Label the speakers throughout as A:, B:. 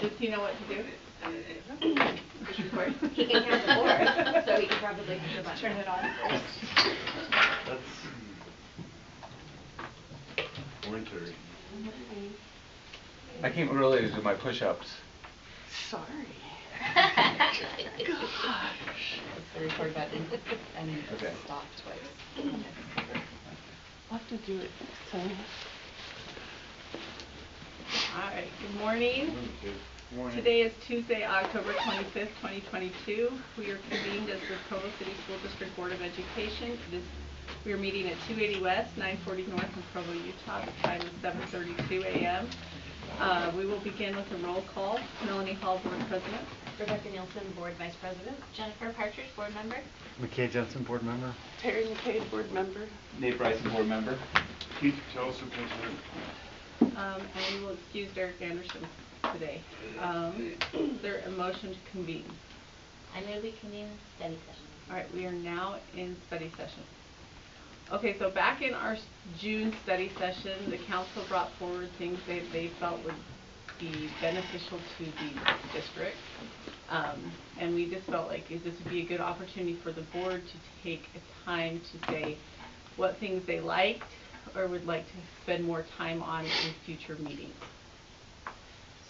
A: Does he know what to do? Push record.
B: He can count to 4, so he can probably push a button.
A: Turn it on first.
C: That's voluntary.
D: I came early to do my push-ups.
A: Sorry.
B: Gosh.
E: It's the record button and
D: Okay.
E: stop twice.
A: I'll have to do it next time. Alright, good morning.
D: Morning.
A: Today is Tuesday, October 25th, 2022. We are convened as the Provo City School District Board of Education. We are meeting at 280 West, 940 North in Provo, Utah. The time is 7:32 a.m. We will begin with a roll call. Melanie Hall, Board President.
B: Rebecca Nielsen, Board Vice President.
F: Jennifer Partridge, Board Member.
C: McKay Jensen, Board Member.
A: Perry McKay, Board Member.
D: Nate Bryson, Board Member.
C: Keith Chelsea, President.
A: And we will excuse Derek Anderson today. Is there a motion to convene?
F: I move we convene study session.
A: Alright, we are now in study session. Okay, so back in our June study session, the council brought forward things they felt would be beneficial to the district. And we just felt like this would be a good opportunity for the board to take a time to say what things they liked or would like to spend more time on in future meetings.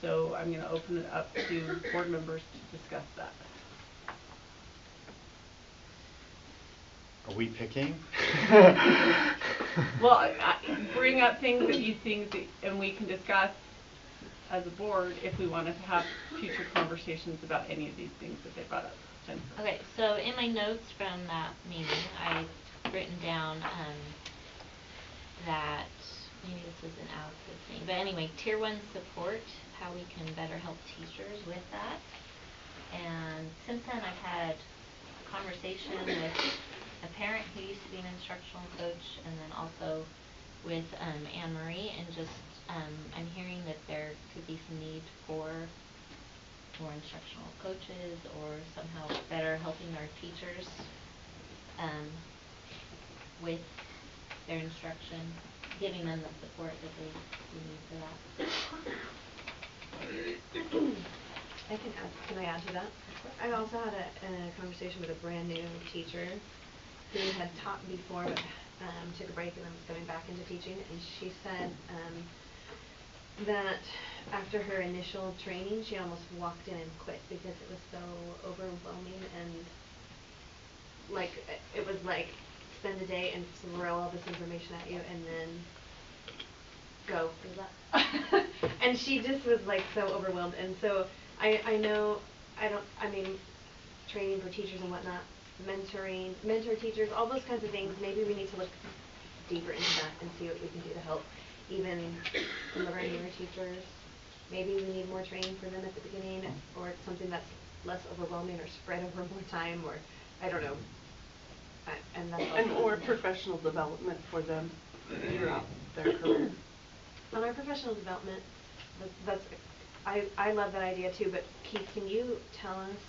A: So I'm going to open it up to board members to discuss that.
C: Are we picking?
A: Well, bring up things that you think, and we can discuss as a board if we wanted to have future conversations about any of these things that they brought up. Jennifer.
F: Okay, so in my notes from that meeting, I've written down that maybe this isn't out the thing, but anyway, Tier 1 support, how we can better help teachers with that. And since then, I've had a conversation with a parent who used to be an instructional coach, and then also with Anne Marie, and just I'm hearing that there could be some need for more instructional coaches or somehow better helping our teachers with their instruction, giving them the support that they need for that.
B: Can I add to that? I also had a conversation with a brand new teacher who had taught before but took a break and then was coming back into teaching, and she said that after her initial training she almost walked in and quit because it was so overwhelming, and like it was like spend a day and throw all this information at you and then go. And she just was like so overwhelmed. And so I know training for teachers and whatnot, mentor teachers, all those kinds of things. Maybe we need to look deeper into that and see what we can do to help even some of our newer teachers. Maybe we need more training for them at the beginning, or something that's less overwhelming or spread over more time, or I don't know. And
A: more professional development for them throughout their career.
B: On our professional development, I love that idea too, but Keith, can you tell us,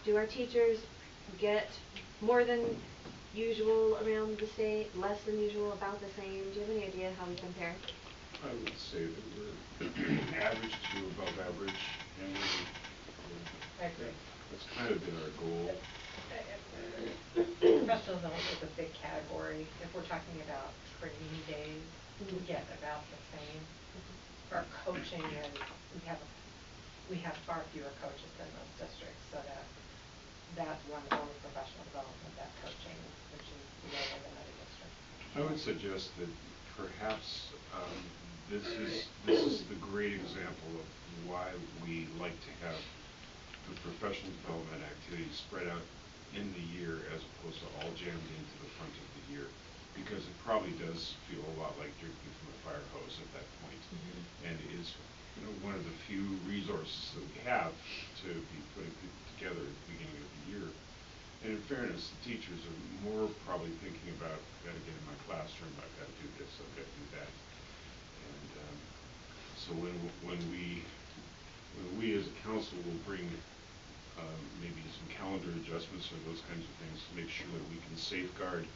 B: do our teachers get more than usual around the state, less than usual, about the same? Do you have any idea how we compare?
G: I would say that we're average to above average, and
E: I agree.
G: that's kind of been our goal.
E: Professional development is a big category. If we're talking about training days, we get about the same. Our coaching is we have far fewer coaches than most districts, so that's one form of professional development, that coaching, which is lower than other districts.
G: I would suggest that perhaps this is the great example of why we like to have the professional development activities spread out in the year as opposed to all jammed into the front of the year, because it probably does feel a lot like drinking from a fire hose at that point. And it is one of the few resources that we have to be putting people together at the beginning of the year. And in fairness, the teachers are more probably thinking about, I've got to get in my classroom, I've got to do this, I've got to do that. And so when we as a council will bring maybe some calendar adjustments or those kinds of things to make sure that we can safeguard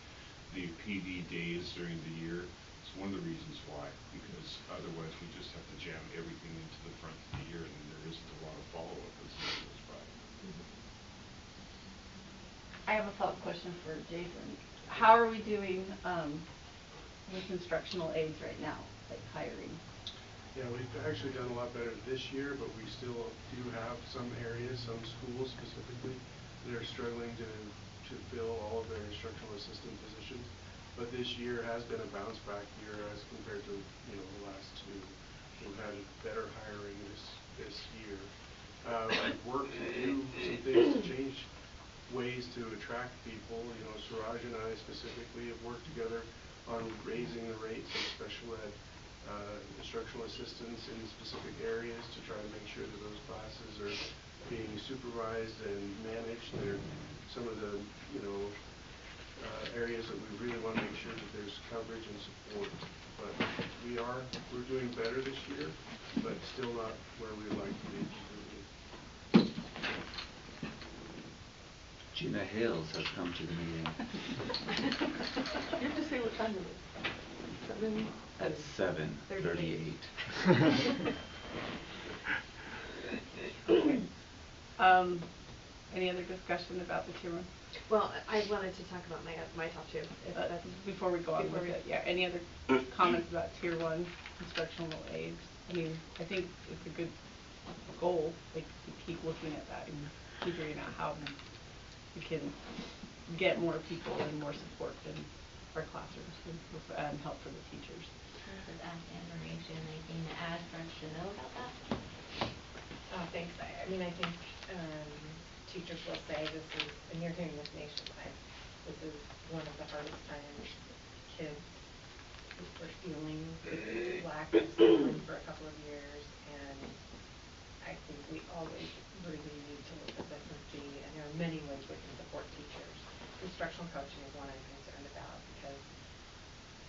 G: the PD days during the year. It's one of the reasons why, because otherwise we just have to jam everything into the front of the year, and
A: I have a follow-up question for Jason. How are we doing with instructional aides right now, like hiring?
H: Yeah, we've actually done a lot better this year, but we still do have some areas, some schools specifically, that are struggling to fill all of their instructional assistant positions. But this year has been a bounce back year as compared to, you know, the last two. We've had better hiring this year. We've worked to do some things to change ways to attract people. You know, Suraj and I specifically have worked together on raising the rates of special ed instructional assistants in specific areas to try to make sure that those classes are being supervised and managed. They're some of the, you know, areas that we really want to make sure that there's coverage and support. But we're doing better this year, but still not where we'd like to be completely.
D: Gina Hales has come to the meeting.
E: You have to say what time it is. 7?
D: At 7:38.
A: Okay. Any other discussion about the tier one?
B: Well, I wanted to talk about my top two. If that's
A: Before we go on with it, yeah, any other comments about tier one instructional aides? I mean, I think it's a good goal, like, to keep looking at that and figuring out how we can get more people and more support in our classrooms and help for the teachers.
F: This is ask Anne Marie if she has anything to add for us to know about that.
E: Thanks. I mean, I think teachers will say this is, and you're hearing this nationwide, this is one of the hardest times kids were feeling lack of schooling for a couple of years, and I think we always really need to look at this and see, and there are many ways we can support teachers. Instructional coaching is one I'm concerned about because,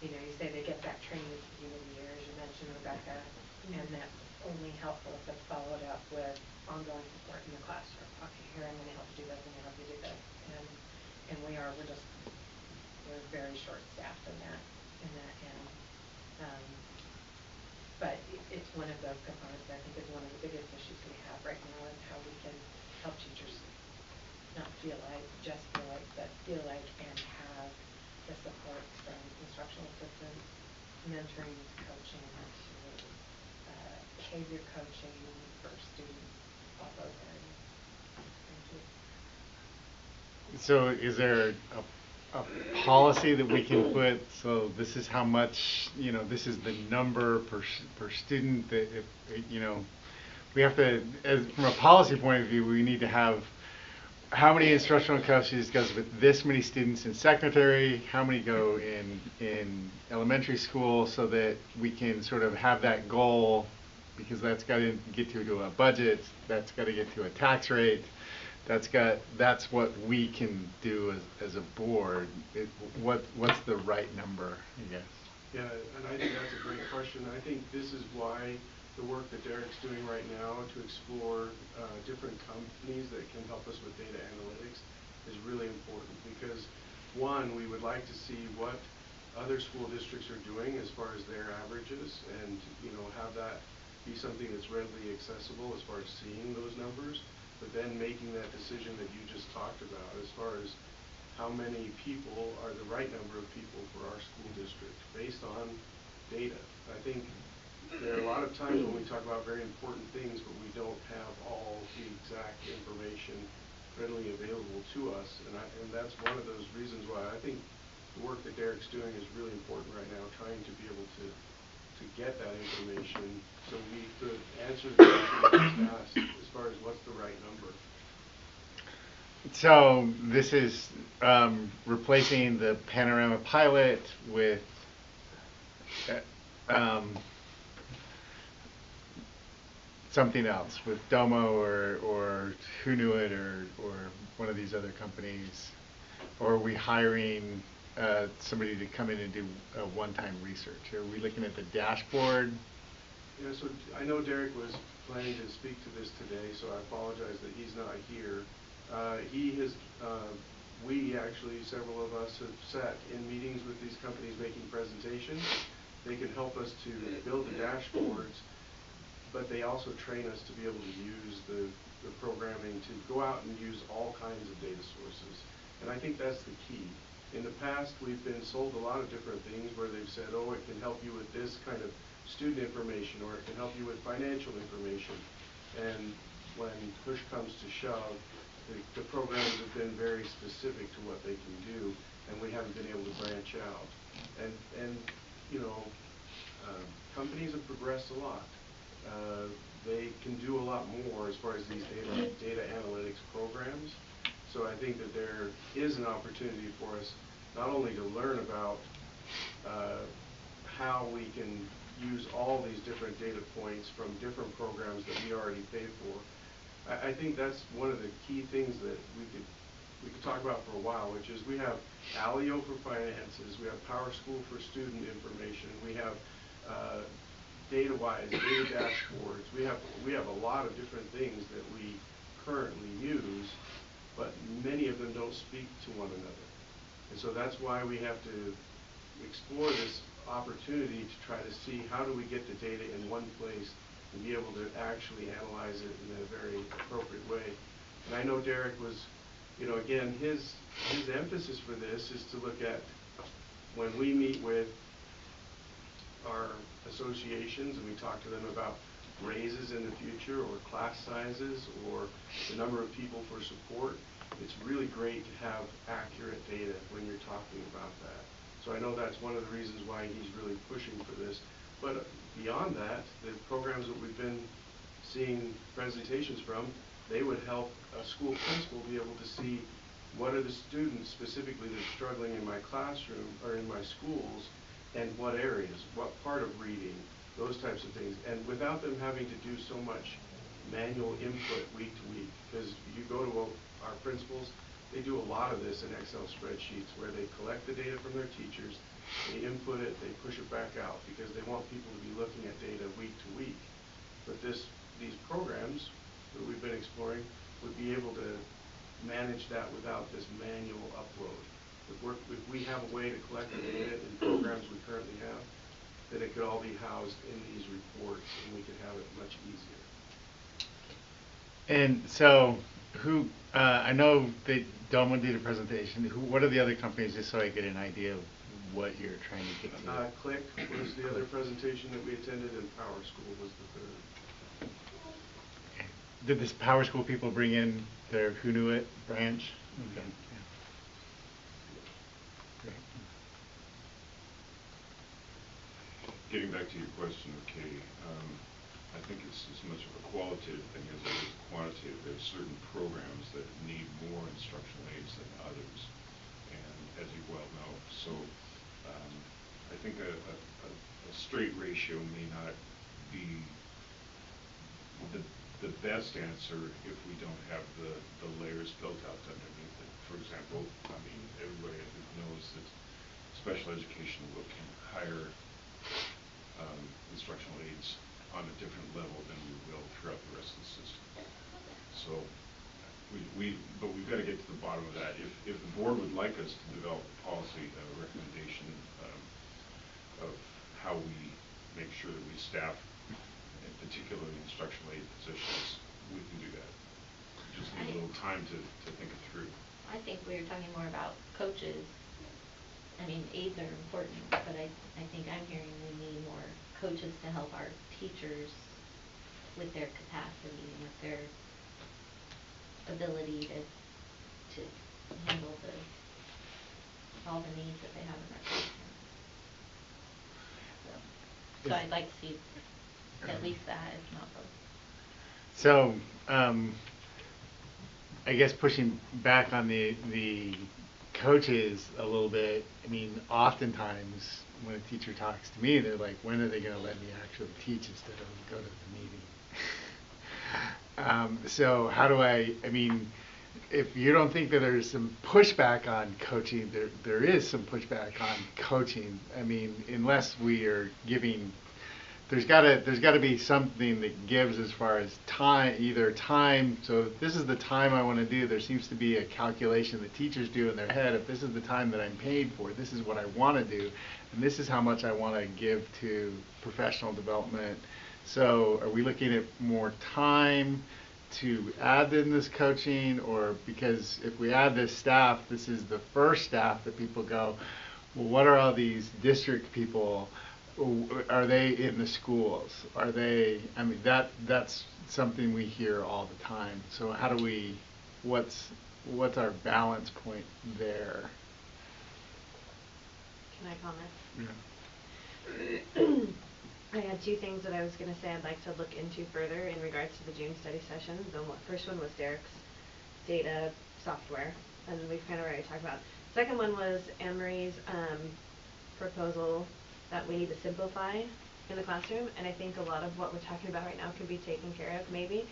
E: you know, you say they get that training at the beginning of the year, as you mentioned, Rebecca, and that's only helpful if it's followed up with ongoing support in the classroom. Okay, here I'm going to help you do this, I'm going to help you do this, and we're very short-staffed in that end. But it's one of those components that I think is one of the biggest issues we have right now is how we can help teachers not feel like, but feel like and have the support from instructional assistants, mentoring, coaching, to behavior coaching for students, all those areas. Thank you.
C: So is there a policy that we can put, so this is how much, you know, this is the number per student, that if, you know, we have to, from a policy point of view, we need to have how many instructional coaches goes with this many students in secondary, how many go in elementary school, so that we can sort of have that goal, because that's got to get to a budget, that's got to get to a tax rate, that's what we can do as a board. What's the right number, I guess?
H: Yeah, and I think that's a great question. I think this is why the work that Derek's doing right now to explore different companies that can help us with data analytics is really important, because one, we would like to see what other school districts are doing as far as their averages, and, you know, have that be something that's readily accessible as far as seeing those numbers, but then making that decision that you just talked about as far as how many people are the right number of people for our school district based on data. I think there are a lot of times when we talk about very important things, but we don't have all the exact information readily available to us, and that's one of those reasons why I think the work that Derek's doing is really important right now, trying to be able to get that information so we could answer the question that's asked as far as what's the right number.
C: So this is replacing the Panorama pilot with something else, with Domo or Who Knew It or one of these other companies, or are we hiring somebody to come in and do a one-time research? Are we looking at the dashboard?
H: Yeah, so I know Derek was planning to speak to this today, so I apologize that he's not here. We actually, several of us have sat in meetings with these companies making presentations. They can help us to build the dashboards, but they also train us to be able to use the programming to go out and use all kinds of data sources. And I think that's the key. In the past, we've been sold a lot of different things where they've said, oh, it can help you with this kind of student information, or it can help you with financial information. And when push comes to shove, the programs have been very specific to what they can do, and we haven't been able to branch out. And you know, companies have progressed a lot. They can do a lot more as far as these data analytics programs. So I think that there is an opportunity for us not only to learn about how we can use all these different data points from different programs that we already pay for. I think that's one of the key things that we could talk about for a while, which is we have Alio for finances, we have PowerSchool for student information, we have DataWise, data dashboards. We have a lot of different things that we currently use, but many of them don't speak to one another. And so that's why we have to explore this opportunity to try to see how do we get the data in one place and be able to actually analyze it in a very appropriate way. And I know Derek was, you know, again, his emphasis for this is to look at when we meet with our associations and we talk to them about raises in the future or class sizes or the number of people for support, it's really great to have accurate data when you're talking about that. So I know that's one of the reasons why he's really pushing for this. But beyond that, the programs that we've been seeing presentations from, they would help a school principal be able to see what are the students specifically that are struggling in my classroom or in my schools, and what areas, what part of reading, those types of things. And without them having to do so much manual input week to week, because you go to our principals, they do a lot of this in Excel spreadsheets where they collect the data from their teachers, they input it, they push it back out because they want people to be looking at data week to week. But these programs that we've been exploring would be able to manage that without this manual upload. If we have a way to collect the data in programs we currently have, then it could all be housed in these reports and we could have it much easier.
C: And so, I know that Delma did a presentation. What are the other companies, just so I get an idea of what you're trying to get to?
H: Click was the other presentation that we attended, and PowerSchool was the third.
C: Okay. Did this PowerSchool people bring in their Who Knew It branch? Okay. Yeah. Great.
G: Getting back to your question, Katie, I think it's as much of a qualitative thing as it is quantitative. There's certain programs that need more instructional aids than others, and as you well know, so I think a straight ratio may not be the best answer if we don't have the layers built out underneath it. For example, I mean, everybody I think knows that special education can hire instructional aids on a different level than we will throughout the rest of the system. So but we've got to get to the bottom of that. If the board would like us to develop a policy, a recommendation of how we make sure that we staff, in particularly instructional aid positions, we can do that. Just need a little time to think it through.
F: I think we were talking more about coaches. I mean, aides are important, but I think I'm hearing we need more coaches to help our teachers with their capacity and with their ability to handle all the needs that they have in their classroom. So I'd like to see at least that, if not both.
C: So, I guess pushing back on the coaches a little bit, I mean, oftentimes when a teacher talks to me, they're like, when are they going to let me actually teach instead of go to the meeting? So how do I mean, if you don't think that there's some pushback on coaching, there is some pushback on coaching. I mean, unless we are giving, there's gotta be something that gives as far as time, either time. So if this is the time I want to do, there seems to be a calculation that teachers do in their head. If this is the time that I'm paid for, this is what I want to do, and this is how much I want to give to professional development. So are we looking at more time to add in this coaching, or because if we add this staff, this is the first staff that people go, well, what are all these district people? Are they in the schools? Are they? I mean, that's something we hear all the time. So how do we? What's our balance point there?
B: Can I comment?
C: Yeah.
B: I had two things that I was going to say I'd like to look into further in regards to the June study session. The first one was Derek's data software, and we've kind of already talked about. Second one was Anne-Marie's proposal that we need to simplify in the classroom, and I think a lot of what we're talking about right now can be taken care of maybe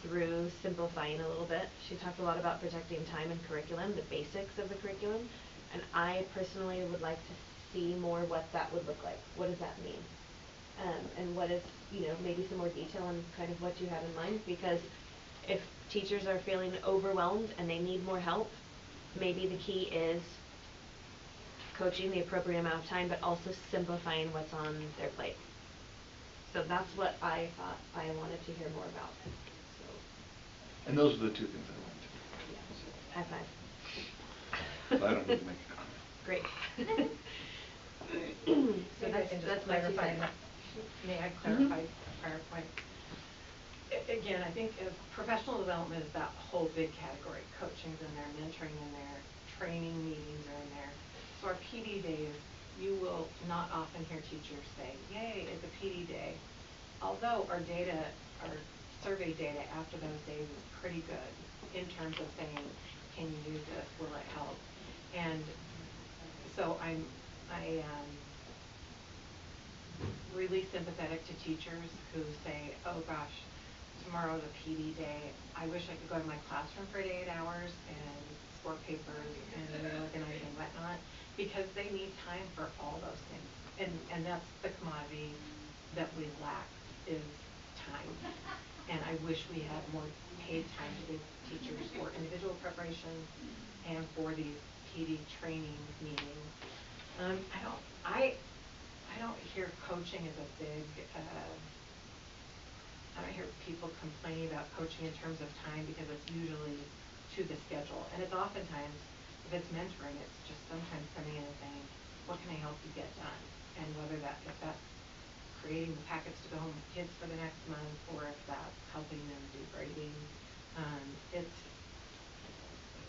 B: through simplifying a little bit. She talked a lot about protecting time and curriculum, the basics of the curriculum, and I personally would like to see more what that would look like. What does that mean? And what is, maybe some more detail on kind of what you have in mind, because if teachers are feeling overwhelmed and they need more help, maybe the key is coaching the appropriate amount of time, but also simplifying what's on their plate. So that's what I thought I wanted to hear more about. So.
D: And those are the two things I wanted
B: High five.
D: to. So I don't need to make a comment.
B: Great. So
E: Maybe I can just
B: that's my two
E: clarify
B: cents.
E: that. May I clarify a prior point? Again, I think professional development is that whole big category. Coaching's in there, mentoring in there, training meetings are in there. So our PD days, you will not often hear teachers say, yay, it's a PD day. Although our survey data after those days is pretty good in terms of saying, can you use this, will it help? And so I am really sympathetic to teachers who say, oh gosh, tomorrow's a PD day. I wish I could go to my classroom for 8 hours and score papers and organize and whatnot, because they need time for all those things. And that's the commodity that we lack, is time. And I wish we had more paid time to give teachers for individual preparation and for these PD training meetings. I don't hear coaching as a big, I don't hear people complaining about coaching in terms of time, because it's usually to the schedule. And it's oftentimes, if it's mentoring, it's just sometimes coming in and saying, what can I help you get done? And whether if that's creating the packets to go home with kids for the next month, or if that's helping them do grading,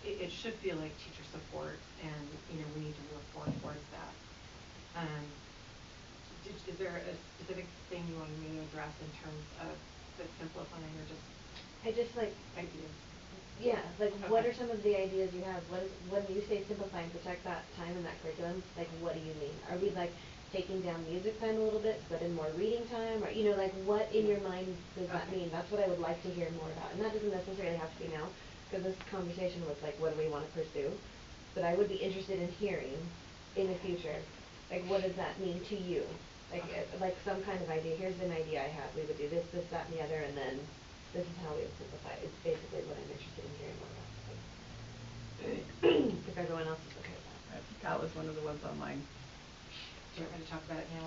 E: it should feel like teacher support, and we need to work more towards that. Is there a specific thing you wanted me to address in terms of the simplifying, or just ideas?
B: Yeah, like
E: Okay.
B: what are some of the ideas you have? When you say simplify and protect that time in that curriculum, like what do you mean? Are we like taking down music time a little bit, but in more reading time, or like what in your mind does that mean? That's what I would like to hear more about. And that doesn't necessarily have to be now, because this conversation was like, what do we want to pursue? But I would be interested in hearing in the future, like what does that mean to you? Like some kind of idea. Here's an idea I have. We would do this, this, that, and the other, and then this is how we would simplify it. It's basically what I'm interested in hearing more about. If everyone else is okay with that.
A: That was one of the ones on mine.
E: Do you want me to talk about it now?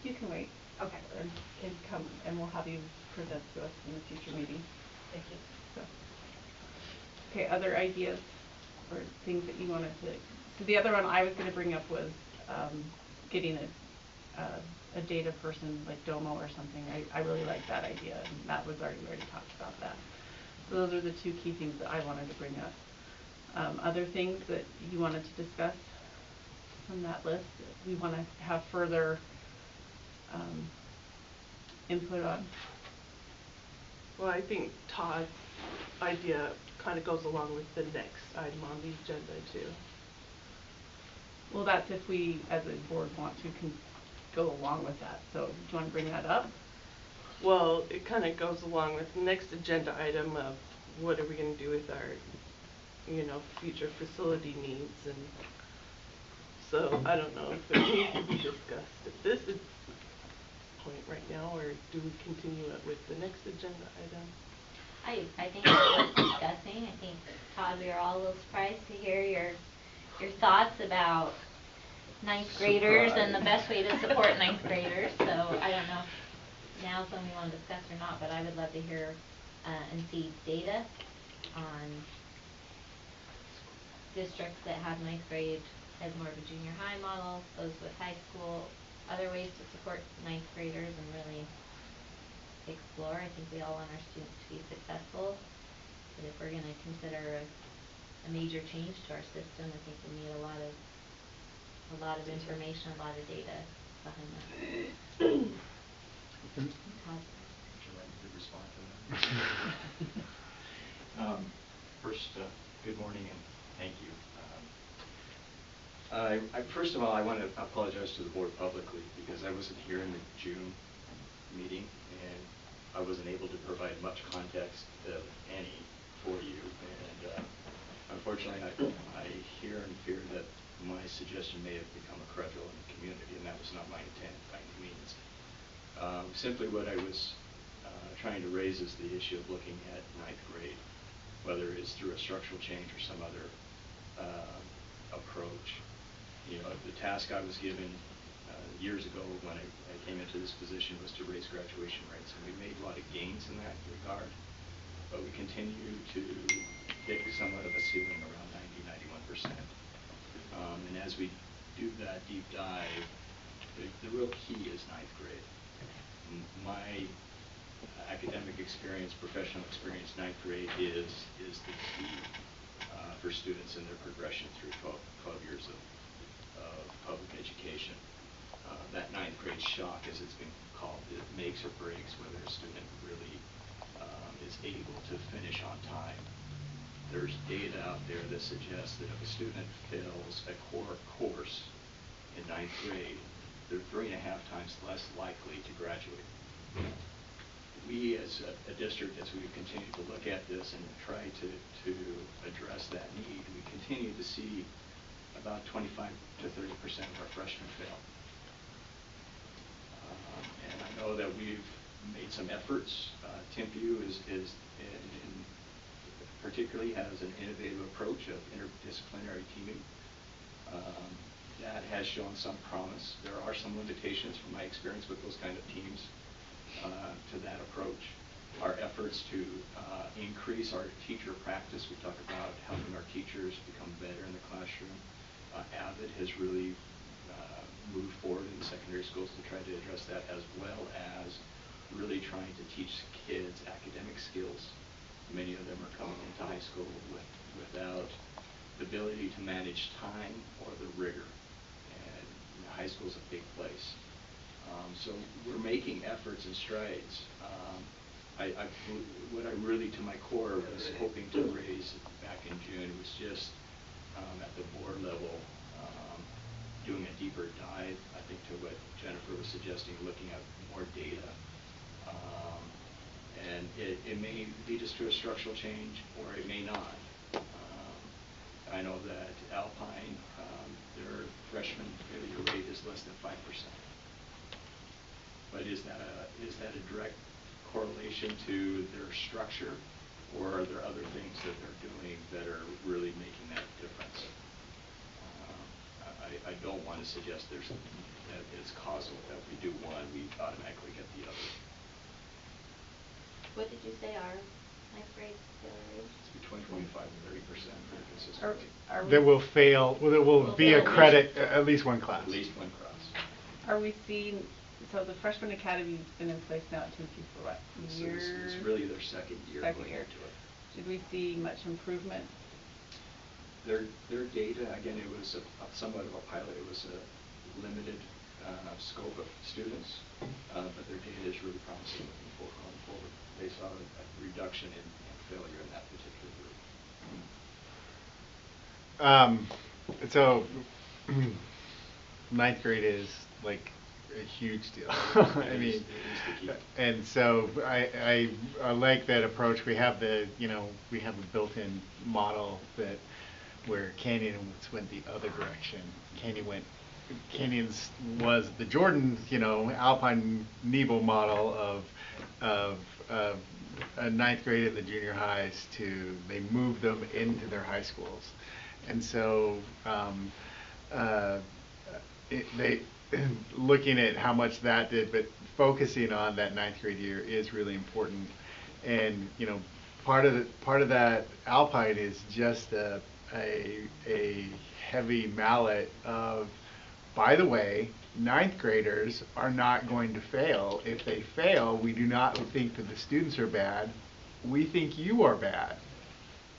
A: You can wait.
E: Okay.
A: Or can come, and we'll have you present to us in the future meeting.
E: Thank you.
A: So. Okay, other ideas or things that you wanted to, so the other one I was going to bring up was getting a data person like Domo or something. I really like that idea, and Matt was already talked about that. So those are the two key things that I wanted to bring up. Other things that you wanted to discuss from that list that we want to have further input on?
I: Well, I think Todd's idea kind of goes along with the next item on the agenda too.
A: Well, that's if we, as a board, want to go along with that. So, do you want to bring that up?
I: Well, it kind of goes along with the next agenda item of what are we going to do with our, future facility needs, and so I don't know if it needs to be discussed at this point right now, or do we continue it with the next agenda item?
F: I think it's worth discussing. I think, Todd, we are all a little surprised to hear your thoughts about ninth graders and the best way to support ninth graders. So I don't know. now something we wanna discuss or not, but I would love to hear, and see data on districts that have ninth grade as more of a junior high model, those with high school, other ways to support ninth graders and really explore. I think we all want our students to be successful, but if we're gonna consider a major change to our system, I think we need a lot of information, a lot of data behind that. Todd?
J: Would you like me to respond to that? First, good morning and thank you. First of all, I want to apologize to the board publicly because I wasn't here in the June meeting and I wasn't able to provide much context, any, for you. And unfortunately, I hear and fear that my suggestion may have become a cudgel in the community, and that was not my intent by any means. Simply what I was trying to raise is the issue of looking at ninth grade, whether it's through a structural change or some other approach. You know, the task I was given years ago when I came into this position was to raise graduation rates, and we made a lot of gains in that regard, but we continue to hit somewhat of a ceiling around 90–91%. And as we do that deep dive, the real key is ninth grade. My academic experience, professional experience, ninth grade is the key for students in their progression through 12 years of public education. That ninth grade shock, as it's been called, it makes or breaks whether a student really is able to finish on time. There's data out there that suggests that if a student fails a core course in ninth grade, they're 3.5 times less likely to graduate. We as a district, as we continue to look at this and try to address that need, we continue to see about 25–30% of our freshmen fail. And I know that we've made some efforts. TIMPU particularly has an innovative approach of interdisciplinary teaming. That has shown some promise. There are some limitations from my experience with those kind of teams to that approach. Our efforts to increase our teacher practice, we talk about helping our teachers become better in the classroom. AVID has really moved forward in the secondary schools to try to address that, as well as really trying to teach kids academic skills. Many of them are coming into high school without the ability to manage time or the rigor. And high school is a big place. So we're making efforts and strides. What I really, to my core, was hoping to raise back in June was just at the board level, doing a deeper dive, I think, to what Jennifer was suggesting, looking at more data. And it may lead us to a structural change, or it may not. I know that Alpine, their freshman failure rate is less than 5%. But is that a direct correlation to their structure, or are there other things that they're doing that are really making that difference? I don't want to suggest that it's causal, that we do one, we automatically get the other.
F: What did you say our ninth grade failure rate?
J: It's between 25 and 30% pretty consistently.
C: That will fail, well, there will be a credit, at least one class.
J: At least one class.
A: Are we seeing, so the freshman academy has been in place now at TIMPU for what, years?
J: It's really their second year going into it.
A: Did we see much improvement?
J: Their data, again, it was somewhat of a pilot. It was a limited scope of students, but their data is really promising looking going forward. They saw a reduction in failure in that particular group.
C: So ninth grade is like a huge deal. I mean, and so I like that approach. We have the built-in model that where Canyon went the other direction. Canyon's was the Jordan, Alpine Nebo model of a ninth grade in the junior highs they moved them into their high schools, and so looking at how much that did, but focusing on that ninth grade year is really important. And you know, part of that Alpine is just a heavy mallet of, by the way, ninth graders are not going to fail. If they fail, we do not think that the students are bad. We think you are bad.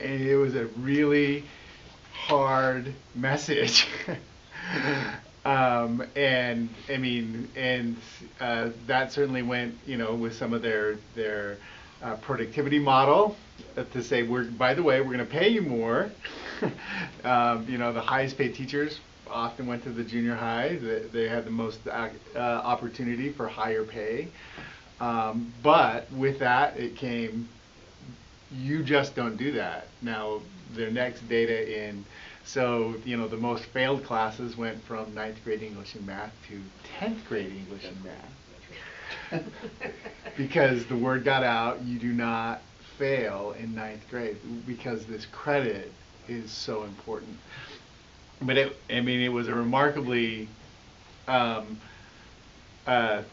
C: And it was a really hard message. And I mean, and that certainly went, you know, with some of their productivity model to say, by the way, we're going to pay you more. You know, the highest paid teachers often went to the junior high. They had the most opportunity for higher pay. But with that, it came, you just don't do that. Now, their next data in, so, you know, the most failed classes went from ninth grade English and math to 10th grade English and math. Because the word got out, you do not fail in ninth grade, because this credit is so important. But it was a remarkably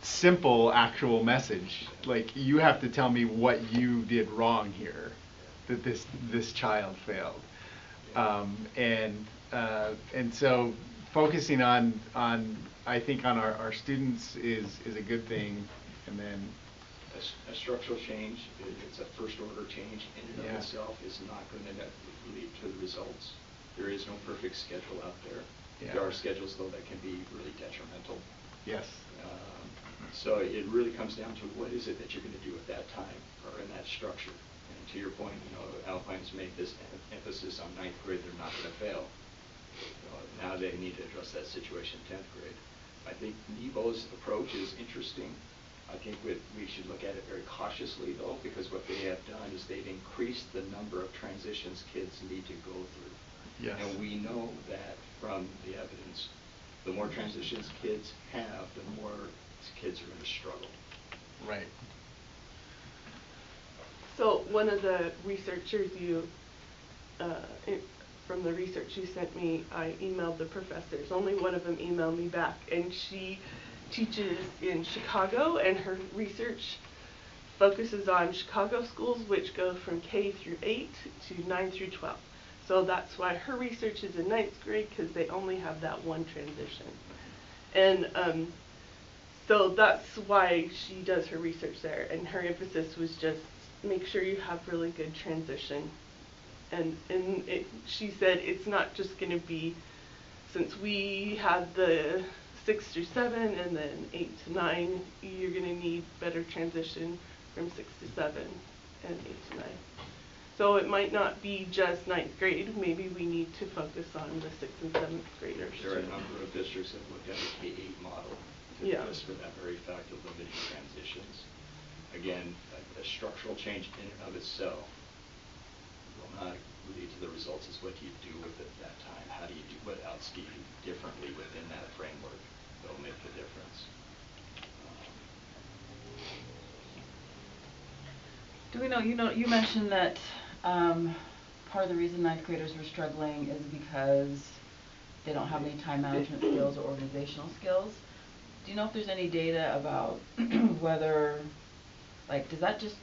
C: simple actual message. Like, you have to tell me what you did wrong here, that this child failed. And so focusing on I think on our students is a good thing. And then
J: a structural change, it's a first order change in and of itself, is not going to lead to the results. There is no perfect schedule out there.
C: Yeah.
J: There are schedules, though, that can be really detrimental.
C: Yes.
J: So it really comes down to what is it that you're going to do at that time or in that structure. And to your point, you know, Alpine's made this emphasis on ninth grade, they're not going to fail. Now they need to address that situation in 10th grade. I think NEBO's approach is interesting. I think we should look at it very cautiously, though, because what they have done is they've increased the number of transitions kids need to go through.
C: Yes.
J: And we know that from the evidence, the more transitions kids have, the more kids are going to struggle.
C: Right.
I: So one of the researchers from the research you sent me, I emailed the professors. Only one of them emailed me back, and she teaches in Chicago, and her research focuses on Chicago schools, which go from K through 8 to 9 through 12. So that's why her research is in 9th grade, because they only have that one transition. And so that's why she does her research there, and her emphasis was just make sure you have really good transition. And she said it's not just going to be, since we had the 6 through 7 and then 8 to 9, you're going to need better transition from 6 to 7 and 8 to 9. So it might not be just 9th grade. Maybe we need to focus on the 6th and 7th graders.
J: There are a number of districts that looked at the K-8 model just for that very fact of limiting transitions. Again, a structural change in and of itself will not lead to the results. It's what you do with it at that time. How do you do, what else do you do differently within that framework that will make the difference?
A: Do we know, you mentioned that part of the reason ninth graders were struggling is because they don't have any time management skills or organizational skills. Do you know if there's any data about whether, like, does that just,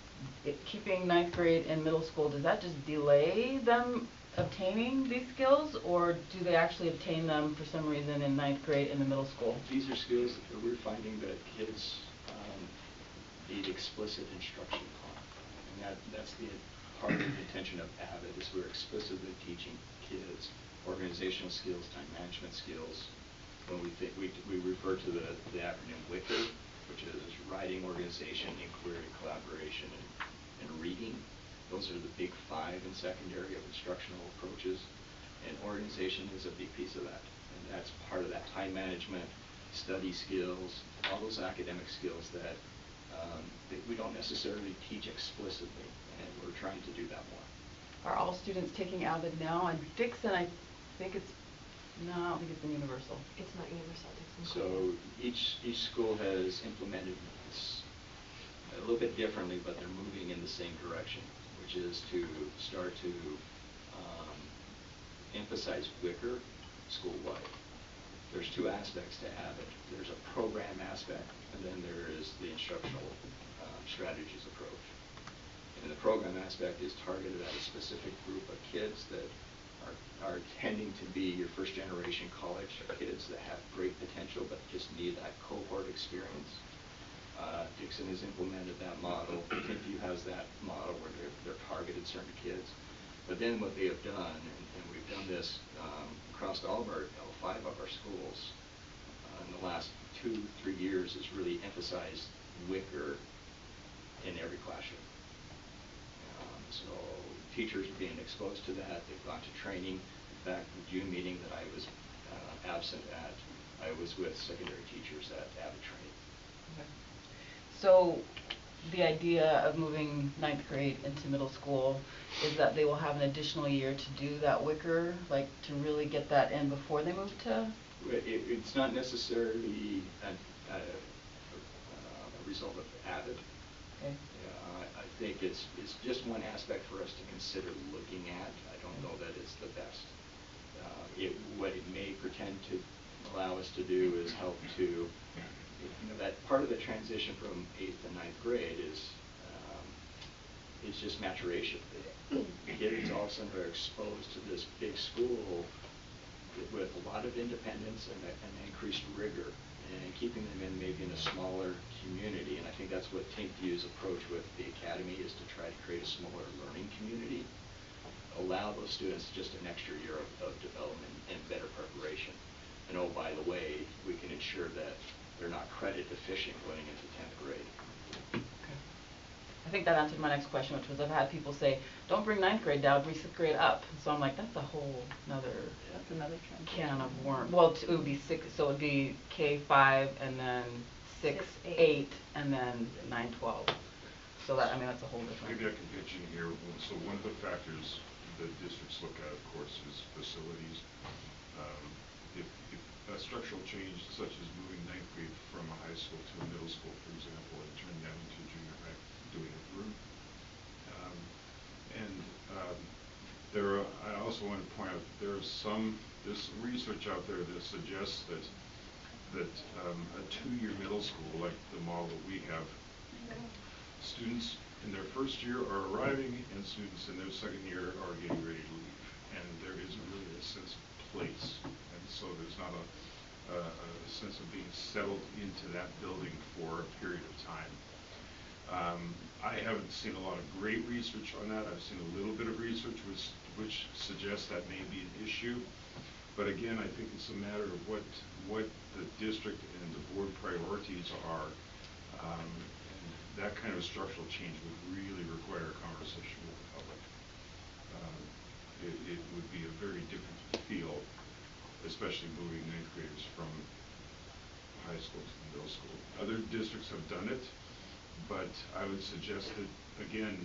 A: keeping ninth grade in middle school, does that just delay them obtaining these skills, or do they actually obtain them for some reason in ninth grade in the middle school?
J: These are skills that we're finding that kids need explicit instruction on. And that's the part of the intention of AVID, is we're explicitly teaching kids organizational skills, time management skills. When we refer to the acronym WICKER, which is writing, organization, inquiry, collaboration, and reading. Those are the big 5 in secondary of instructional approaches. And organization is a big piece of that. And that's part of that time management, study skills, all those academic skills that we don't necessarily teach explicitly. And we're trying to do that more.
A: Are all students taking AVID now? And Dixon, I think it's, no, I don't think it's been universal.
B: It's not universal, Dixon.
J: So each school has implemented this a little bit differently, but they're moving in the same direction, which is to start to emphasize WICKER school-wide. there's two aspects to Avid. There's a program aspect, and then there is the instructional strategies approach. And the program aspect is targeted at a specific group of kids that are tending to be your first generation college kids that have great potential but just need that cohort experience. Dixon has implemented that model. ThinkView has that model where they're targeted certain kids. But then what they have done, and we've done this across all of 5 of our schools in the last 2-3 years, is really emphasized WICR in every classroom. So teachers are being exposed to that. They've gone to training. In fact, the June meeting that I was absent at, I was with secondary teachers at Avid training.
K: Okay. So the idea of moving 9th grade into middle school is that they will have an additional year to do that WICR, like to really get that in before they move to?
J: It's not necessarily a result of Avid.
K: Okay.
J: I think it's just one aspect for us to consider looking at. I don't know that it's the best. What it may pretend to allow us to do is help to, that part of the transition from 8th to 9th grade is just maturation. Kids all of a sudden are exposed to this big school with a lot of independence and increased rigor, and keeping them in maybe in a smaller community. And I think that's what ThinkView's approach with the academy is, to try to create a smaller learning community, allow those students just an extra year of development and better preparation. And oh, by the way, we can ensure that they're not credit deficient going into 10th grade.
K: Okay. I think that answered my next question, which was I've had people say, don't bring 9th grade down, bring 6th grade up. So I'm like, that's a whole another
A: That's another trend.
K: can of worms. Well, it would be 6, so it would be K5 and then 6, 8, and then 9, 12. So that, I mean, that's a whole different.
G: Maybe I can pitch in here. So one of the factors that districts look at, of course, is facilities. If a structural change such as moving 9th grade from a high school to a middle school, for example, and turning that into junior high, doing it through. I also want to point out there's some research out there that suggests that a 2-year middle school, like the model that we have, students in their first year are arriving and students in their second year are getting ready to leave. And there isn't really a sense of place. And so there's not a sense of being settled into that building for a period of time. I haven't seen a lot of great research on that. I've seen a little bit of research which suggests that may be an issue. But again, I think it's a matter of what the district and the board priorities are. And that kind of structural change would really require a conversation with the public. It would be a very different feel, especially moving 9th graders from high school to middle school. Other districts have done it, but I would suggest that, again,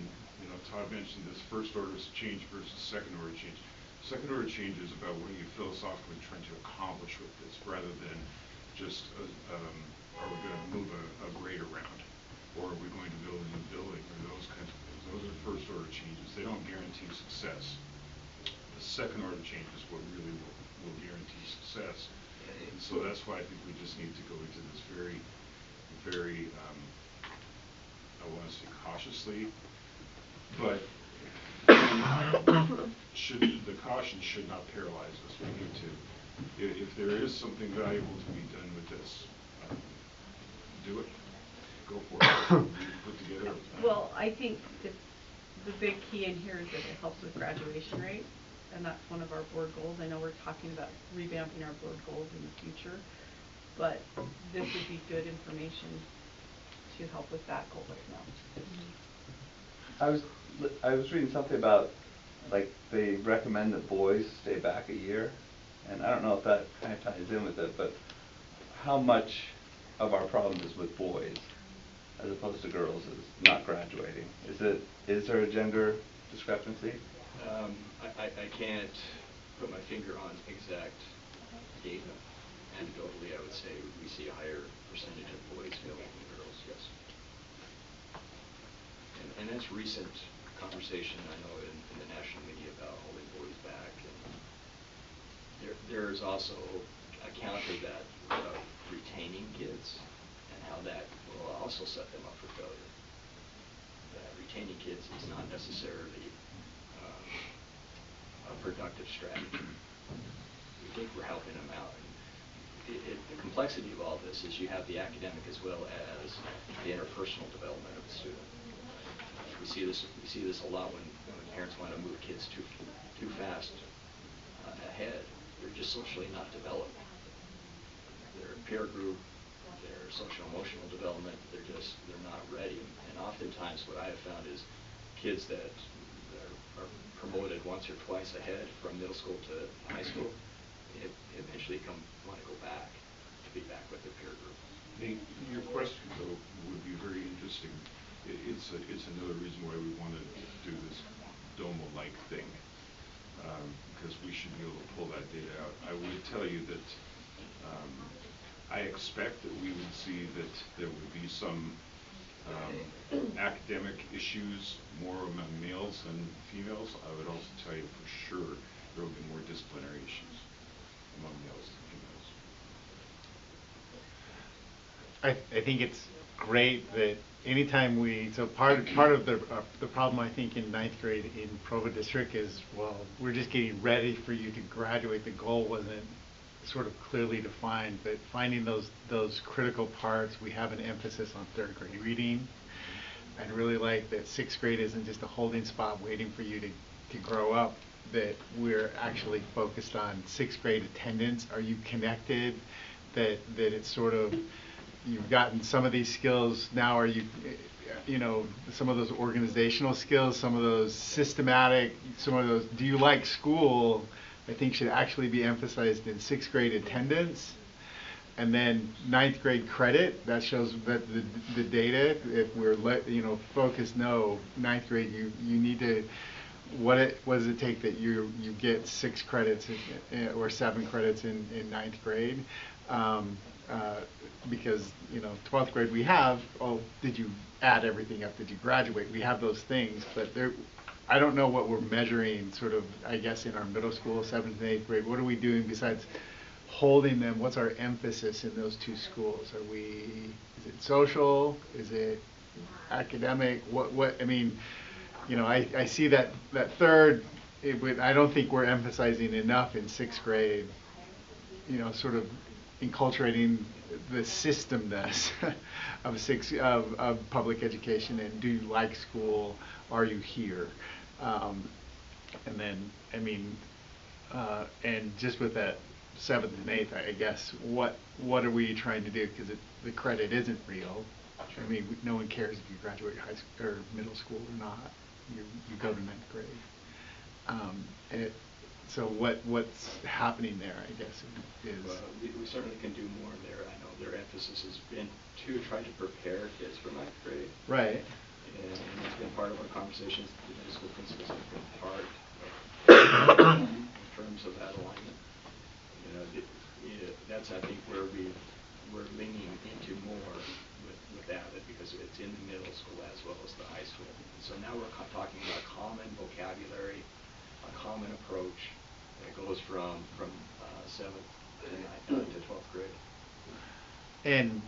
G: Todd mentioned this first order change versus second order change. Second order change is about what are you philosophically trying to accomplish with this, rather than just are we going to move a grade around, or are we going to build a new building, or those kinds of things. Those are first order changes. They don't guarantee success. The second order change is what really will guarantee success. And so that's why I think we just need to go into this very, very, I want to say cautiously, but the caution should not paralyze us. We need to, if there is something valuable to be done with this, do it. Go for it. Put together a plan.
A: Well, I think the big key in here is that it helps with graduation rate, and that's one of our board goals. I know we're talking about revamping our board goals in the future, but this would be good information to help with that goal right now.
L: I was reading something about, like, they recommend that boys stay back a year, and I don't know if that kind of ties in with it, but how much of our problem is with boys as opposed to girls is not graduating? Is there a gender discrepancy?
J: I can't put my finger on exact data. Anecdotally, I would say we see a higher percentage of boys failing than girls, yes. And that's recent conversation, I know, in the national media about holding boys back. And there's also counter that without retaining kids, and how that will also set them up for failure. That retaining kids is not necessarily a productive strategy. We think we're helping them out. The complexity of all this is you have the academic as well as the interpersonal development of the student. We see this a lot when parents want to move kids too fast ahead. They're just socially not developed. Their peer group, their social emotional development, they're not ready. And oftentimes what I have found is kids that are promoted once or twice ahead from middle school to high school, eventually want to go back to be back with their peer group.
G: Nate, your question though would be very interesting. It's another reason why we want to do this DOMA-like thing, because we should be able to pull that data out. I would tell you that I expect that we would see that there would be some academic issues more among males than females. I would also tell you for sure there will be more disciplinary issues among males and females.
C: I think it's great that anytime so part of the problem I think in ninth grade in Provo District is, well, we're just getting ready for you to graduate. The goal wasn't sort of clearly defined, but finding those critical parts. We have an emphasis on third grade reading. I'd really like that sixth grade isn't just a holding spot waiting for you to grow up, that we're actually focused on sixth grade attendance. Are you connected? That it's sort of, you've gotten some of these skills, now are you some of those organizational skills, some of those systematic, some of those, do you like school, I think should actually be emphasized in sixth grade attendance. And then ninth grade credit, that shows that the data, if we're focused, no, ninth grade, you need to, what does it take that you get 6 credits or 7 credits in ninth grade? Because 12th grade we have, did you add everything up, did you graduate? We have those things, but I don't know what we're measuring sort of, I guess, in our middle school, 7th and 8th grade. What are we doing besides holding them? What's our emphasis in those two schools? Is it social? Is it academic? I mean, I see that third, I don't think we're emphasizing enough in 6th grade, sort of enculturating the systemness of public education, and do you like school? Are you here? And then, I mean, and just with that 7th and 8th, I guess, what are we trying to do? Because the credit isn't real. I mean, no one cares if you graduate high school or middle school or not. You go to 9th grade. So what's happening there, I guess, is...
J: Well, we certainly can do more there. I know their emphasis has been to try to prepare kids for 9th grade.
C: Right.
J: And it's been part of our conversations. The middle school principals have been part in terms of that alignment. That's, I think, where we're leaning into more with that, because it's in the middle school as well as the high school. And so now we're talking about common vocabulary, a common approach that goes from 7th to 12th grade.
C: And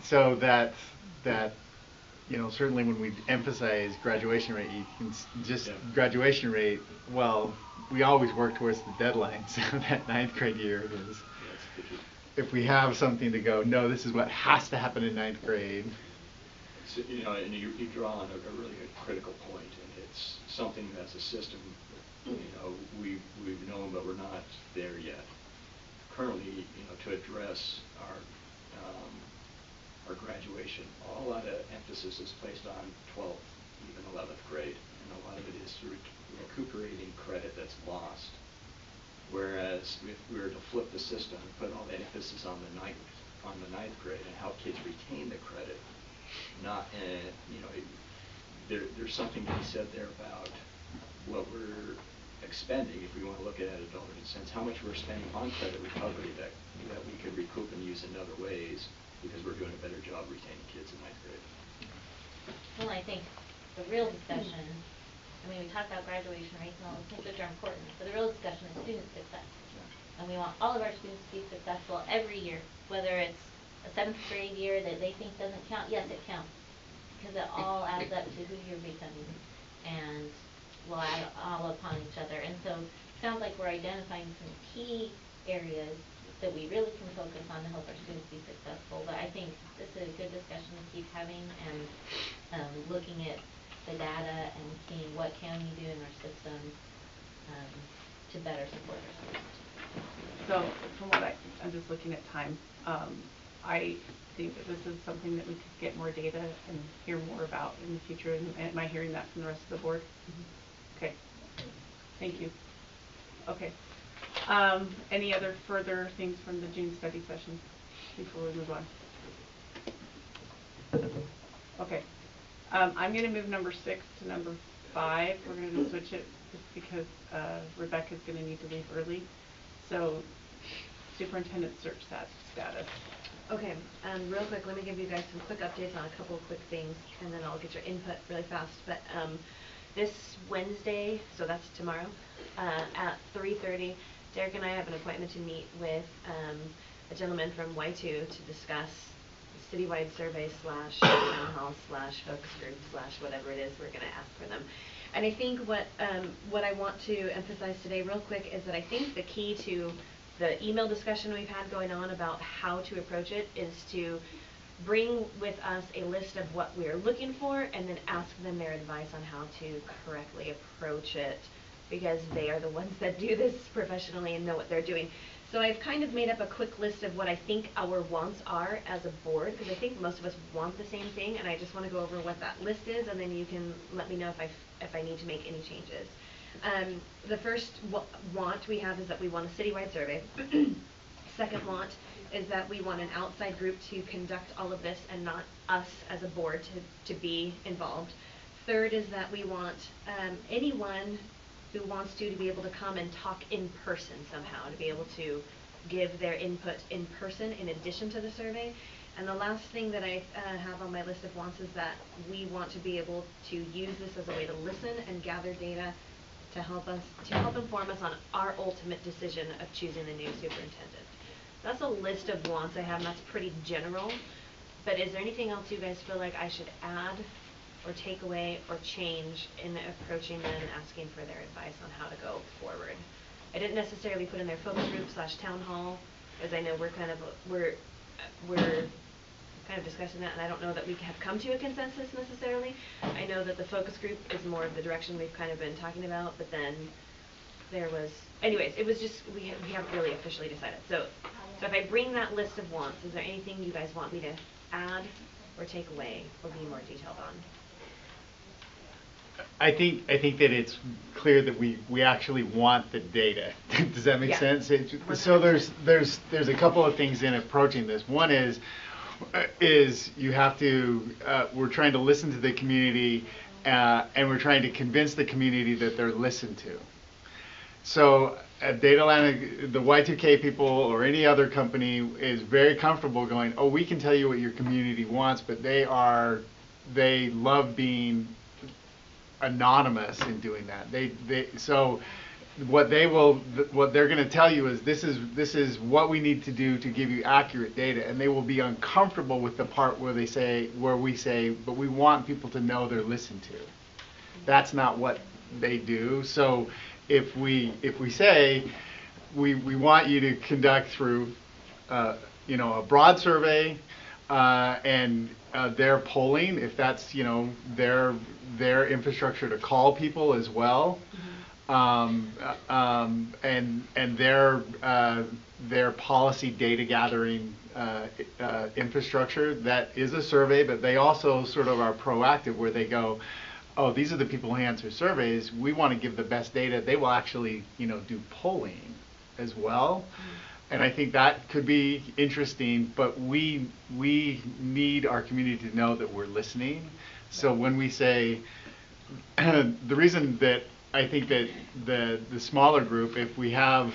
C: so that certainly when we emphasize graduation rate, you can just graduation rate. Well, we always work towards the deadline. So that 9th grade year is. If we have something to go, no, this is what has to happen in 9th grade.
J: So, and you draw on a really good critical point, and it's something that's a system. We've known, but we're not there yet. Currently, to address our graduation, a lot of emphasis is placed on 12th, even 11th grade, and a lot of it is recuperating credit that's lost. Whereas if we were to flip the system and put all that emphasis on the ninth grade and help kids retain the credit, there's something to be said there about what we're expending, if we want to look at it in a dollar sense, how much we're spending on credit recovery that we could recoup and use in other ways, because we're doing a better job retaining kids in 9th grade.
F: Well, I think the real discussion, we talk about graduation rates and all those things which are important, but the real discussion is student success. And we want all of our students to be successful every year, whether it's a 7th grade year that they think doesn't count, yes, it counts. Because it all adds up to who you're becoming and will add all upon each other. And so it sounds like we're identifying some key areas that we really can focus on to help our students be successful. But I think this is a good discussion to keep having and looking at the data and seeing what can we do in our systems to better support our students.
A: So from what I'm just looking at time, I think that this is something that we could get more data and hear more about in the future. And am I hearing that from the rest of the board? Mm-hmm. Okay. Thank you. Okay. Any other further things from the June study session before we move on? Okay. I'm going to move number 6 to number 5. We're going to switch it just because Rebecca's going to need to leave early. So, superintendent search status.
B: Okay, real quick, let me give you guys some quick updates on a couple of quick things, and then I'll get your input really fast. But this Wednesday, so that's tomorrow, at 3:30, Derek and I have an appointment to meet with a gentleman from Y2 to discuss the citywide survey / town hall / focus group / whatever it is we're going to ask for them. And I think what I want to emphasize today real quick is that I think the key to the email discussion we've had going on about how to approach it is to bring with us a list of what we're looking for and then ask them their advice on how to correctly approach it, because they are the ones that do this professionally and know what they're doing. So I've kind of made up a quick list of what I think our wants are as a board, because I think most of us want the same thing, and I just want to go over what that list is, and then you can let me know if I need to make any changes. The first want we have is that we want a citywide survey. Second want is that we want an outside group to conduct all of this and not us as a board to be involved. Third is that we want anyone who wants to be able to come and talk in person somehow, to be able to give their input in person in addition to the survey. And the last thing that I have on my list of wants is that we want to be able to use this as a way to listen and gather data to help inform us on our ultimate decision of choosing the new superintendent. That's a list of wants I have, and that's pretty general. But is there anything else you guys feel like I should add or take away or change in approaching them and asking for their advice on how to go forward? I didn't necessarily put in their focus group / town hall, as I know we're kind of discussing that, and I don't know that we have come to a consensus necessarily. I know that the focus group is more of the direction we've kind of been talking about, but then there was, anyways, it was just, we haven't really officially decided. So if I bring that list of wants, is there anything you guys want me to add or take away or be more detailed on?
C: I think that it's clear that we actually want the data. Does that make sense? So there's a couple of things in approaching this. One is you have to we're trying to listen to the community and we're trying to convince the community that they're listened to. So at Dataland, the Y2K people or any other company is very comfortable going, oh, we can tell you what your community wants, but they love being anonymous in doing that. So what they're going to tell you is this is what we need to do to give you accurate data, and they will be uncomfortable with the part where we say, but we want people to know they're listened to. That's not what they do. So if we say we want you to conduct through a broad survey and their polling, if that's their infrastructure to call people as well, and their policy data gathering infrastructure, that is a survey, but they also sort of are proactive where they go, oh, these are the people who answer surveys, we want to give the best data. They will actually do polling as well. And I think that could be interesting, but we need our community to know that we're listening. So when we say, the reason that I think that the smaller group, if we have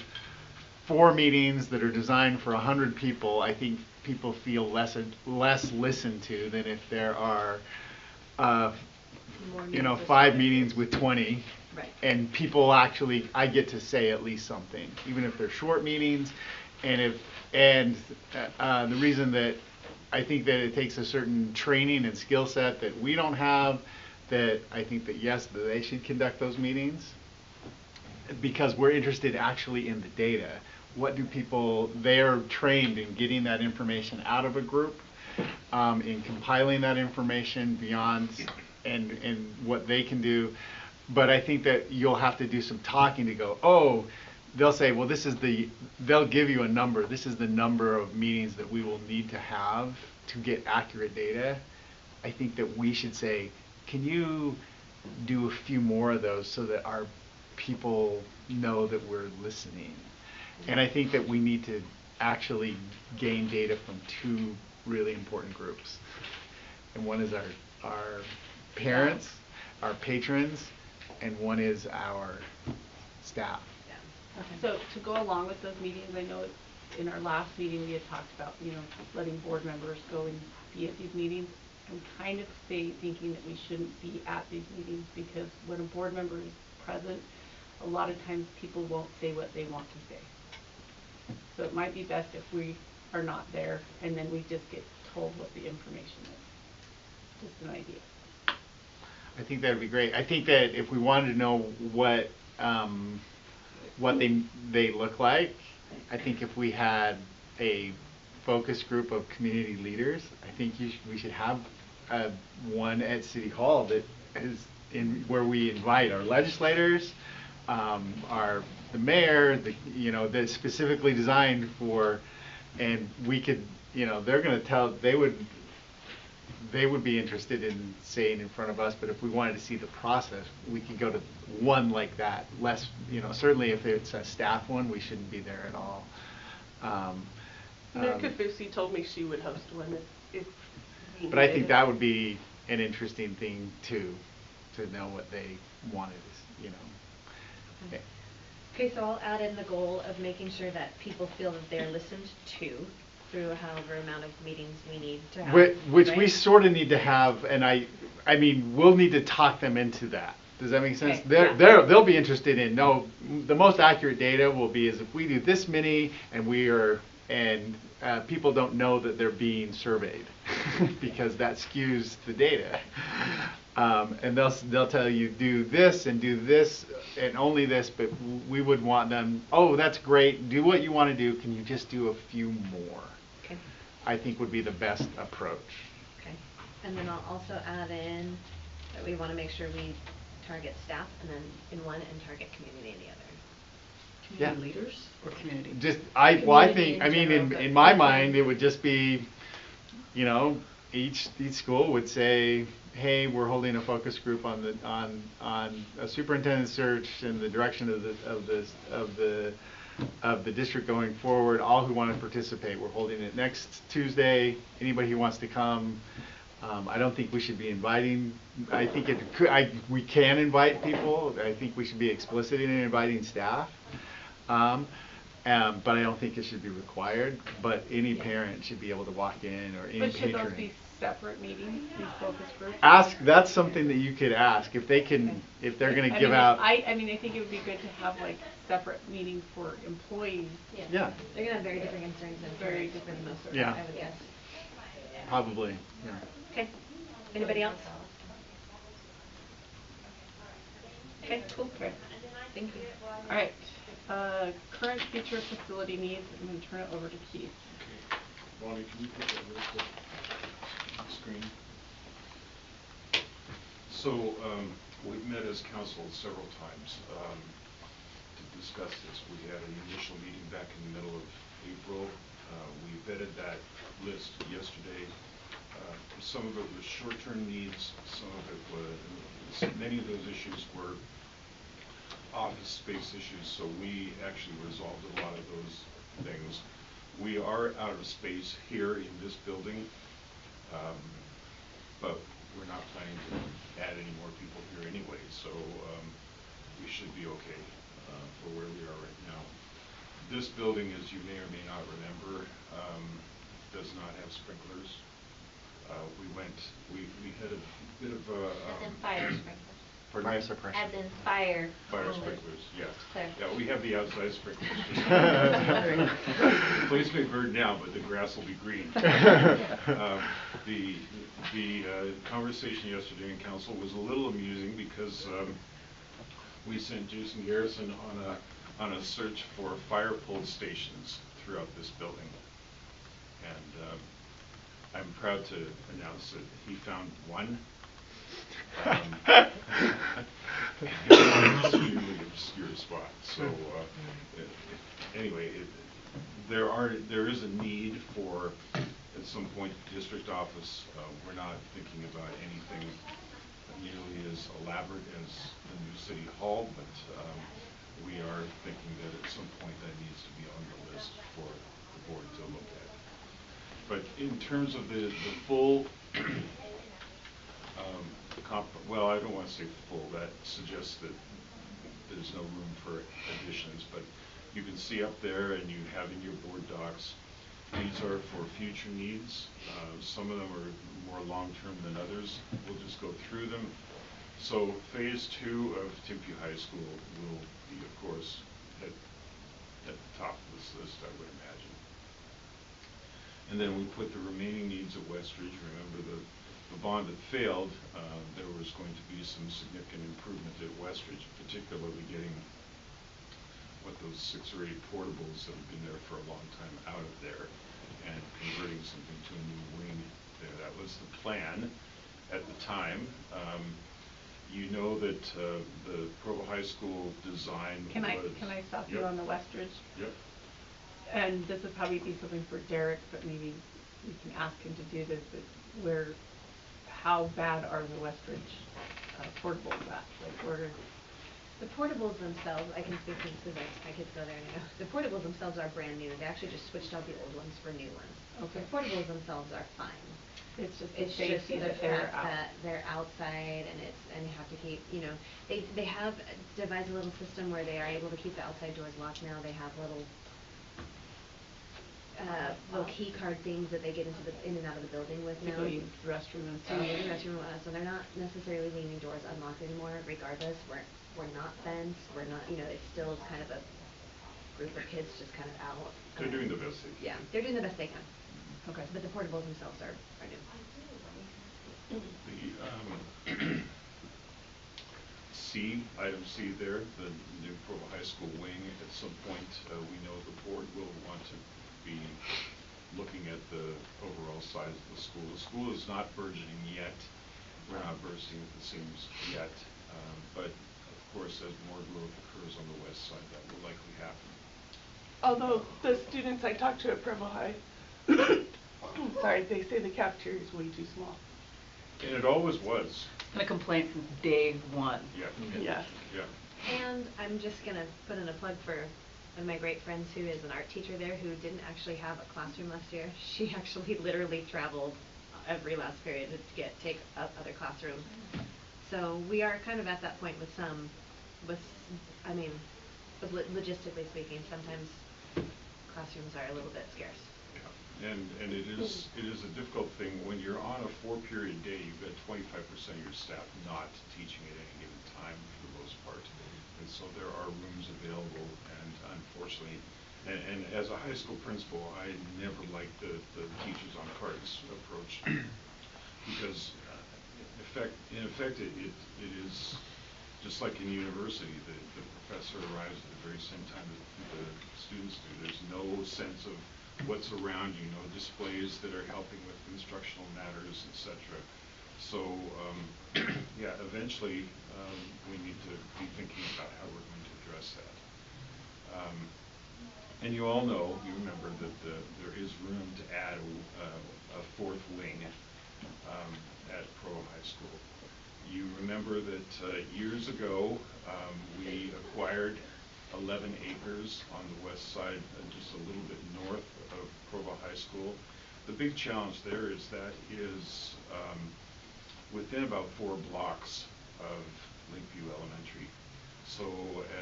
C: 4 meetings that are designed for 100 people, I think people feel less listened to than if there are 5 meetings with 20.
B: Right.
C: And people actually, I get to say at least something, even if they're short meetings. And the reason that I think that it takes a certain training and skill set that we don't have, that I think that yes, that they should conduct those meetings, because we're interested actually in the data. What do people, they're trained in getting that information out of a group, in compiling that information beyond, and what they can do. But I think that you'll have to do some talking to go, oh, they'll say, well, they'll give you a number. This is the number of meetings that we will need to have to get accurate data. I think that we should say, can you do a few more of those so that our people know that we're listening? And I think that we need to actually gain data from two really important groups. And one is our parents, our patrons, and one is our staff.
A: So to go along with those meetings, I know in our last meeting we had talked about, letting board members go and be at these meetings. I'm kind of thinking that we shouldn't be at these meetings, because when a board member is present, a lot of times people won't say what they want to say. So it might be best if we are not there and then we just get told what the information is. Just an idea.
C: I think that would be great. I think that if we wanted to know what they look like, I think if we had a focus group of community leaders, I think we should have one at City Hall that is where we invite our legislators, the mayor, that's specifically designed for, and we could, they're going to tell, they would be interested in saying in front of us, but if we wanted to see the process, we could go to one like that. Less, certainly if it's a staff one, we shouldn't be there at all.
I: America Fusi told me she would host one if we
C: but I
I: needed
C: think
I: it.
C: that would be an interesting thing too, to know what they wanted, Okay.
B: Okay, so I'll add in the goal of making sure that people feel that they're listened to through however amount of meetings we need to have.
C: Which we
B: right?
C: sort of need to have, and I mean, we'll need to talk them into that. Does that make sense?
B: Okay, yeah.
C: They'll be interested in, the most accurate data will be is if we do this many and people don't know that they're being surveyed because that skews the data. And they'll tell you do this and only this, but we would want them, oh, that's great, do what you want to do, can you just do a few more?
B: Okay.
C: I think would be the best approach.
B: Okay. And then I'll also add in that we want to make sure we target staff and then in one and target community in the other.
K: Community leaders or community?
C: I
K: Community
C: think,
K: in general,
C: in
K: but
C: my
K: different.
C: mind, it would just be, each school would say, hey, we're holding a focus group on a superintendent search in the direction of the district going forward. All who want to participate, we're holding it next Tuesday. Anybody who wants to come. I don't think we should be inviting. I think we can invite people. I think we should be explicit in inviting staff. But I don't think it should be required. But any parent should be able to walk in, or any
A: But should
C: patron.
A: those be separate meetings, these focus groups?
C: That's something that you could ask if they can, if they're going to give out.
A: I think it would be good to have like separate meetings for employees.
C: Yeah.
B: They're going to have very different concerns and
A: Very
B: parents
A: different
B: for the most part,
C: Yeah.
B: I would guess.
C: Probably. Yeah.
B: Okay. Anybody else? Okay, cool.
A: Okay.
B: Thank you.
A: All right. Current future facility needs. I'm going to turn it over to Keith.
G: Okay. Bonnie, can you put that real quick on the screen? So, we've met as council several times to discuss this. We had an initial meeting back in the middle of April. We vetted that list yesterday. Some of it was short-term needs, some of it was, many of those issues were office space issues, so we actually resolved a lot of those things. We are out of space here in this building, but we're not planning to add any more people here anyway, so we should be okay for where we are right now. This building, as you may or may not remember, does not have sprinklers. We had a bit of a...
F: As in fire sprinklers.
G: Pardon?
C: Fire suppression.
F: As in fire.
G: Fire sprinklers, yes.
F: Clear.
G: Yeah, we have the outside sprinklers.
K: Wondering.
G: Place may burn now, but the grass will be green. The conversation yesterday in council was a little amusing because we sent Jason Garrison on a search for fire pulled stations throughout this building. And I'm proud to announce that he found one. Extremely obscure spot. So anyway, there is a need for, at some point, district office. We're not thinking about anything nearly as elaborate as the new city hall, but we are thinking that at some point that needs to be on the list for the board to look at. But in terms of the full well, I don't want to say full. That suggests that there's no room for additions. But you can see up there, and you have in your board docs, these are for future needs. Some of them are more long-term than others. We'll just go through them. So phase 2 of Timpview High School will be, of course, at the top of this list, I would imagine. And then we put the remaining needs of Westridge. Remember the bond that failed, there was going to be some significant improvement at Westridge, particularly getting what those 6 or 8 portables that have been there for a long time out of there and converting something to a new wing there. That was the plan at the time. You know that the Provo High School design
A: Can I stop you
G: Yep.
A: on the Westridge?
G: Yep.
A: And this would probably be something for Derek, but maybe we can ask him to do this, but how bad are the Westridge portables at? Like,
B: The portables themselves, I can speak to this because my kids go there now. The portables themselves are brand new. They actually just switched out the old ones for new ones.
A: Okay.
B: The portables themselves are fine.
A: It's just
B: It's
A: the
B: just
A: safety
B: the
A: that they're
B: fact
A: out.
B: that they're outside and you have to keep, they have devised a little system where they are able to keep the outside doors locked now. They have little key card things that they get in and out of the building with
A: To
B: now.
A: go use the restroom and
B: To
A: stuff.
B: use the restroom, so they're not necessarily leaving doors unlocked anymore. Regardless, we're not fenced. We're not, it's still kind of a group of kids just kind of out.
G: They're doing the best they can.
B: Yeah, they're doing the best they can.
A: Okay.
B: But the portables themselves are new.
G: The item C there, the new Provo High School wing, at some point, we know the board will want to be looking at the overall size of the school. The school is not burgeoning yet. We're not bursting at the seams yet. But, of course, as more growth occurs on the west side, that will likely happen.
I: Although the students I talked to at Provo High, sorry, they say the cafeteria is way too small.
G: And it always was.
K: Been a complaint since day 1.
G: Yeah.
I: Yeah.
G: Yeah.
B: And I'm just going to put in a plug for one of my great friends who is an art teacher there who didn't actually have a classroom last year. She actually literally traveled every last period to take up other classrooms. So we are kind of at that point with logistically speaking, sometimes classrooms are a little bit scarce.
G: Yeah. And it is a difficult thing when you're on a 4-period day. You've got 25% of your staff not teaching at any given time for the most part, and so there are rooms available. And unfortunately, and as a high school principal, I never liked the teachers on carts approach because in effect it is just like in university. The professor arrives at the very same time that the students do. There's no sense of what's around you, no displays that are helping with instructional matters, etc. So, yeah, eventually we need to be thinking about how we're going to address that. And you all know, you remember that there is room to add a 4th wing at Provo High School. You remember that years ago we acquired 11 acres on the west side, just a little bit north of Provo High School. The big challenge there is that is within about 4 blocks of Lakeview Elementary. So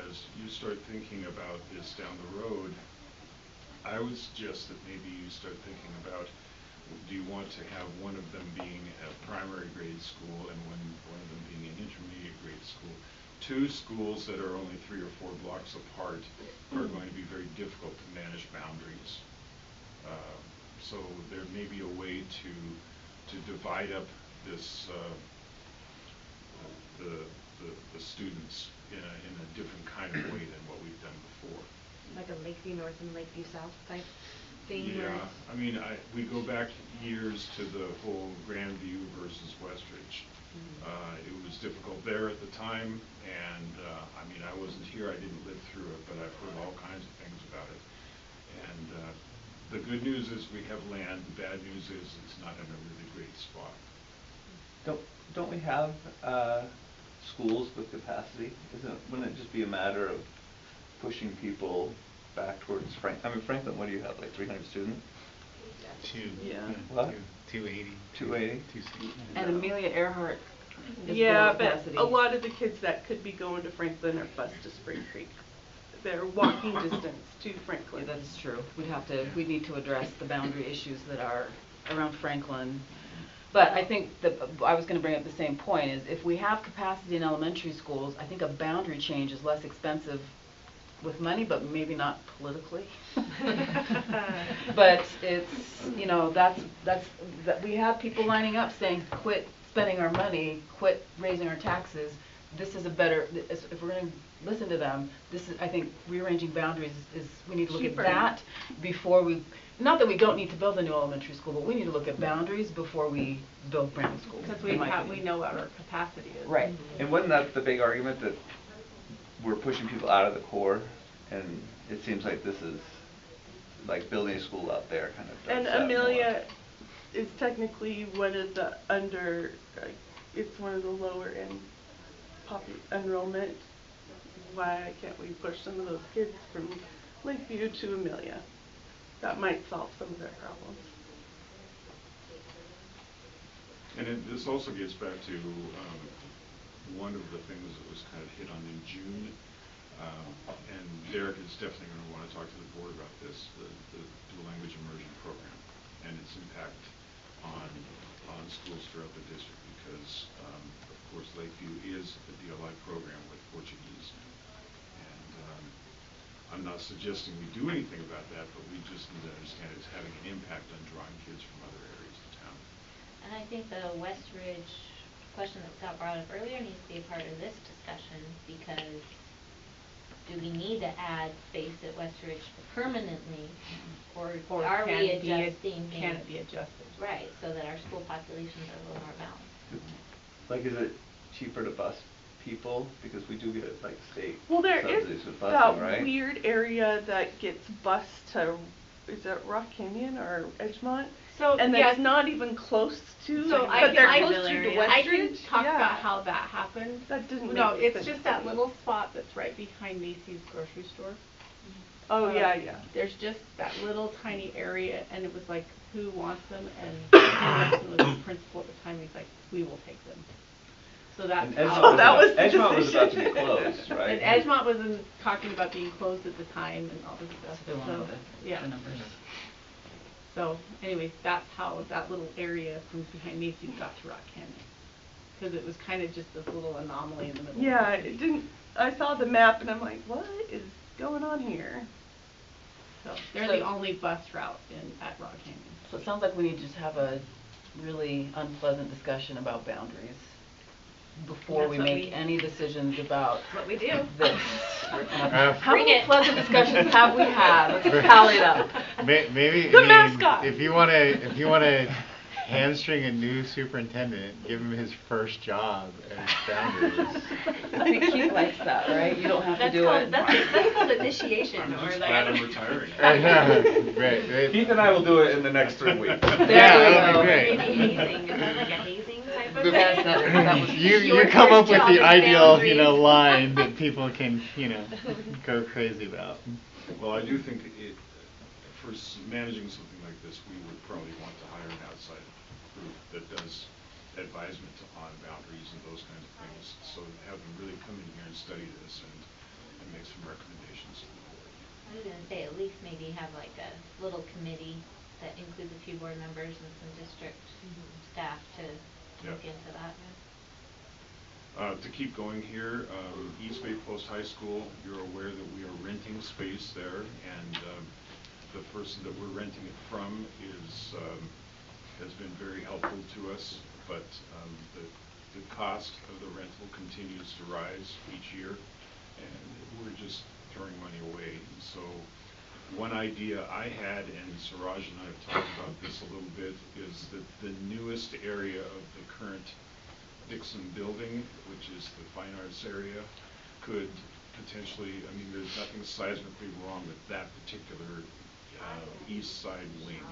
G: as you start thinking about this down the road, I would suggest that maybe you start thinking about Do you want to have one of them being a primary grade school and one of them being an intermediate grade school? Two schools that are only 3 or 4 blocks apart are going to be very difficult to manage boundaries. So there may be a way to divide up this the students in a different kind of way than what we've done before.
B: Like a Lakeview North and Lakeview South type thing?
G: Yeah,
B: where
G: I mean, we go back years to the whole Grandview versus Westridge. It was difficult there at the time, and I mean, I wasn't here, I didn't live through it, but I've heard all kinds of things about it. And the good news is we have land, the bad news is it's not in a really great spot.
L: Don't we have schools with capacity? Wouldn't it just be a matter of pushing people back towards Franklin, what do you have, like 300 students? What?
C: 280.
L: 280?
C: 260.
K: And Amelia Earhart is
I: Yeah,
K: full
I: but
K: capacity.
I: a lot of the kids that could be going to Franklin are bused to Spring Creek. They're walking distance to Franklin.
K: Yeah, that's true. We need to address the boundary issues that are around Franklin. But I think I was gonna bring up the same point, is if we have capacity in elementary schools, I think a boundary change is less expensive with money, but maybe not politically. But it's, that we have people lining up saying, quit spending our money, quit raising our taxes. This is a better, if we're gonna listen to them, I think rearranging boundaries is we need to look
I: Cheaper.
K: at that before not that we don't need to build a new elementary school, but we need to look at boundaries before we build brand new schools.
A: Because
K: in my
A: we
K: opinion.
A: know what our capacity is.
K: Right.
L: And wasn't that the big argument, that we're pushing people out of the core, and it seems like this is like building a school out there kind of does
I: And
L: that
I: Amelia is technically one of the it's one of the lower end enrollment. Why can't we push some of those kids from Lakeview to Amelia? That might solve some of their problems.
G: And this also gets back to one of the things that was kind of hit on in June, and Derek is definitely going to want to talk to the board about this, the dual language immersion program and its impact on schools throughout the district, because of course Lakeview is a DLI program with Portuguese, and I'm not suggesting we do anything about that, but we just need to understand it's having an impact on drawing kids from other areas of town.
F: And I think the Westridge question that Sal brought up earlier needs to be a part of this discussion, because do we need to add space at Westridge permanently, or are we adjusting things?
A: Can it be adjusted?
F: Right, so that our school populations are a little more balanced.
L: Like, is it cheaper to bus people, because we do get like state
I: Well, there is
L: subsidies with
I: that
L: busing, right?
I: weird area that gets bused to, is that Rock Canyon or Edgemont?
A: So,
I: And
A: yes.
I: that's not even close to,
A: So
I: but they're
A: I
I: close to Westridge.
A: I can talk
I: Yeah.
A: about how that happened.
I: That didn't
A: No,
I: make
A: it's
I: sense
A: just
I: to
A: that
I: me.
A: little spot that's right behind Macy's grocery store.
I: Oh, yeah.
A: There's just that little tiny area, and it was like, who wants them? And the principal at the time, he's like, we will take them. So that's
L: And
A: how.
I: that was the
L: Edgemont was about to be
I: decision.
L: closed, right?
A: And Edgemont was talking about being closed at the time and all this stuff.
K: So they wanted
A: yeah.
K: the numbers.
A: So anyways, that's how that little area from behind Macy's got to Rock Canyon. Because it was kind of just this little anomaly in the middle
I: Yeah,
A: of the city.
I: it didn't, I saw the map and I'm like, what is going on here?
A: So they're the only bus route at Rock Canyon.
K: So it sounds like we need to just have a really unpleasant discussion about boundaries before
B: That's
K: we
B: what
K: make
B: we-
K: any decisions about
B: That's what we do.
K: this. How
B: Bring
K: many
B: it.
K: pleasant discussions have we had? Let's just tally it up.
C: Maybe
I: The mascot.
C: if you wanna hamstring a new superintendent, give him his first job as boundaries.
K: I think Keith likes that, right? You don't have to
B: That's
K: do
B: called,
K: it.
B: that's called initiation,
G: I'm
B: or
G: just
B: like,
G: glad I'm retiring.
C: I know, right.
L: Keith and I will do it in the next 3 weeks.
K: There
C: Yeah,
K: we go.
C: that'd
B: maybe
C: be great.
B: hazing, is that like a hazing type of
C: The-
B: thing?
K: Yes, that was
C: You
B: Your
C: come up
B: first
C: with
B: job
C: the
B: is
C: ideal,
B: boundaries.
C: line that people can, go crazy about.
G: Well, I do think for managing something like this, we would probably want to hire an outside group that does advisement on boundaries and those kinds of things. So have them really come in here and study this and make some recommendations to the board.
F: I was gonna say, at least maybe have like a little committee that includes a few board members and some district staff to look
G: Yeah.
F: into that.
G: To keep going here, East Bay Post High School, you're aware that we are renting space there, and the person that we're renting it from has been very helpful to us, but the cost of the rental continues to rise each year, and we're just throwing money away. So one idea I had, and Suraj and I have talked about this a little bit, is that the newest area of the current Dixon building, which is the fine arts area, could potentially, I mean, there's nothing seismically wrong with that particular east side wing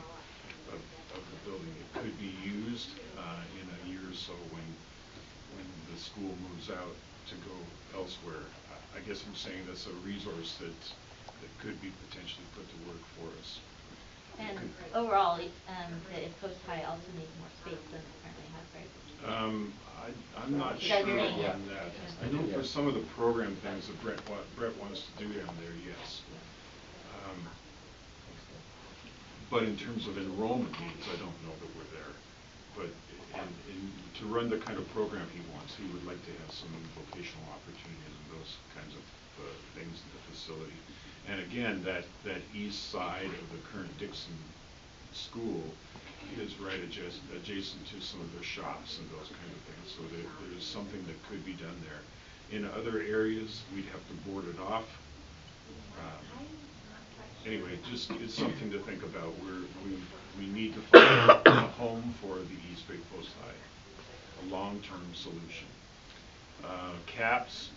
G: of the building. It could be used in a year or so when the school moves out to go elsewhere. I guess I'm saying that's a resource that could be potentially put to work for us.
F: And overall, the Post High also needs more space than it currently has, right?
G: I'm not
F: It
G: sure
F: does say,
G: on that. I know for some of the program things that Brett wants to do down there, yes. But in terms of enrollment needs, I don't know that we're there. But to run the kind of program he wants, he would like to have some vocational opportunities and those kinds of things in the facility. And again, that east side of the current Dixon school is right adjacent to some of their shops and those kind of things. So there's something that could be done there. In other areas, we'd have to board it off. Anyway, just it's something to think about. We need to find a home for the East Bay Post High, a long-term solution. CAPS,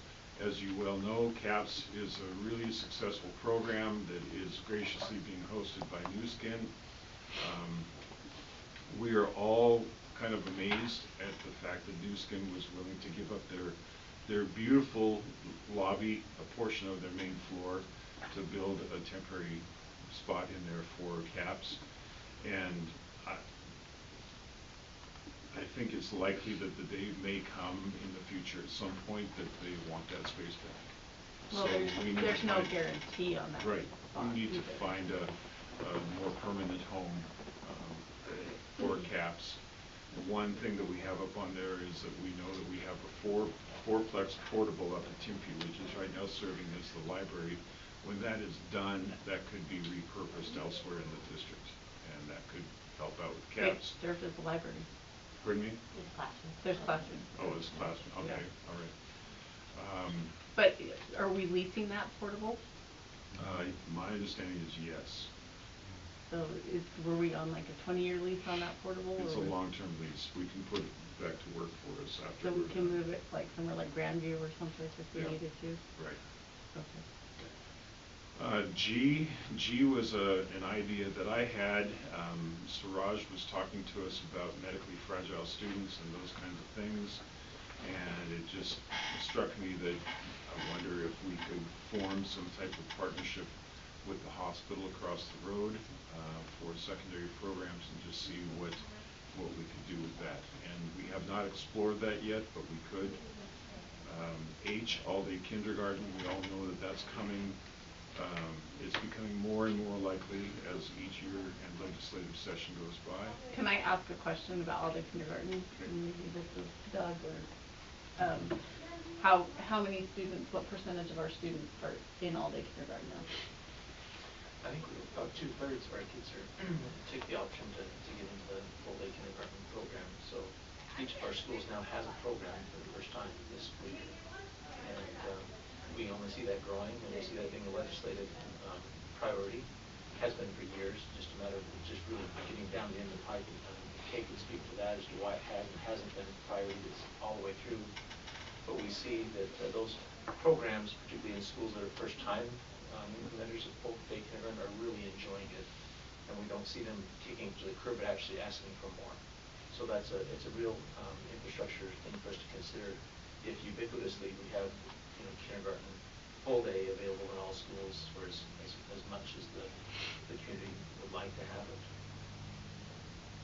G: as you well know, CAPS is a really successful program that is graciously being hosted by New Skin. We are all kind of amazed at the fact that New Skin was willing to give up their beautiful lobby, a portion of their main floor, to build a temporary spot in there for CAPS. And I think it's likely that the day may come in the future at some point that they want that space back.
A: Well,
G: So we need
A: there's
G: to
A: no
G: find,
A: guarantee on that.
G: right,
A: spot
G: we need to
A: either.
G: find a more permanent home for CAPS. One thing that we have up on there is that we know that we have a fourplex portable up at Timpey, which is right now serving as the library. When that is done, that could be repurposed elsewhere in the district, and that could help out with CAPS.
A: Wait, served as a library.
G: Pardon me?
F: There's classrooms.
A: There's classrooms.
G: Oh, it's classroom, okay,
A: Yeah.
G: all right.
A: But are we leasing that portable?
G: My understanding is yes.
A: So were we on like a 20-year lease on that portable?
G: It's a
A: or
G: long-term lease. We can put it back to work for us after
A: So we
G: we're
A: can
G: done.
A: move it like somewhere like Grandview or someplace if we
G: Yeah.
A: needed to?
G: Right.
A: Okay.
G: G was an idea that I had. Suraj was talking to us about medically fragile students and those kinds of things. And it just struck me that I wonder if we could form some type of partnership with the hospital across the road for secondary programs and just see what we could do with that. And we have not explored that yet, but we could. All-day kindergarten, we all know that that's coming. It's becoming more and more likely as each year and legislative session goes by.
A: Can I ask a question about all-day kindergarten? Maybe this is Doug or, how many students, what percentage of our students are in all-day kindergarten now?
M: I think about 2/3 of our kids take the option to get into the full-day kindergarten program. So each of our schools now has a program for the first time this school year. And we only see that growing, and we see that being a legislative priority. Has been for years, just a matter of just really getting down the end of the pipe. Kate can speak to that as to why it hasn't been a priority that's all the way through. But we see that those programs, particularly in schools that are first time implementers of full-day kindergarten, are really enjoying it. And we don't see them kicking to the curb, but actually asking for more. So it's a real infrastructure thing for us to consider. If ubiquitously we have kindergarten full day available in all schools for as much as the community would like to have it.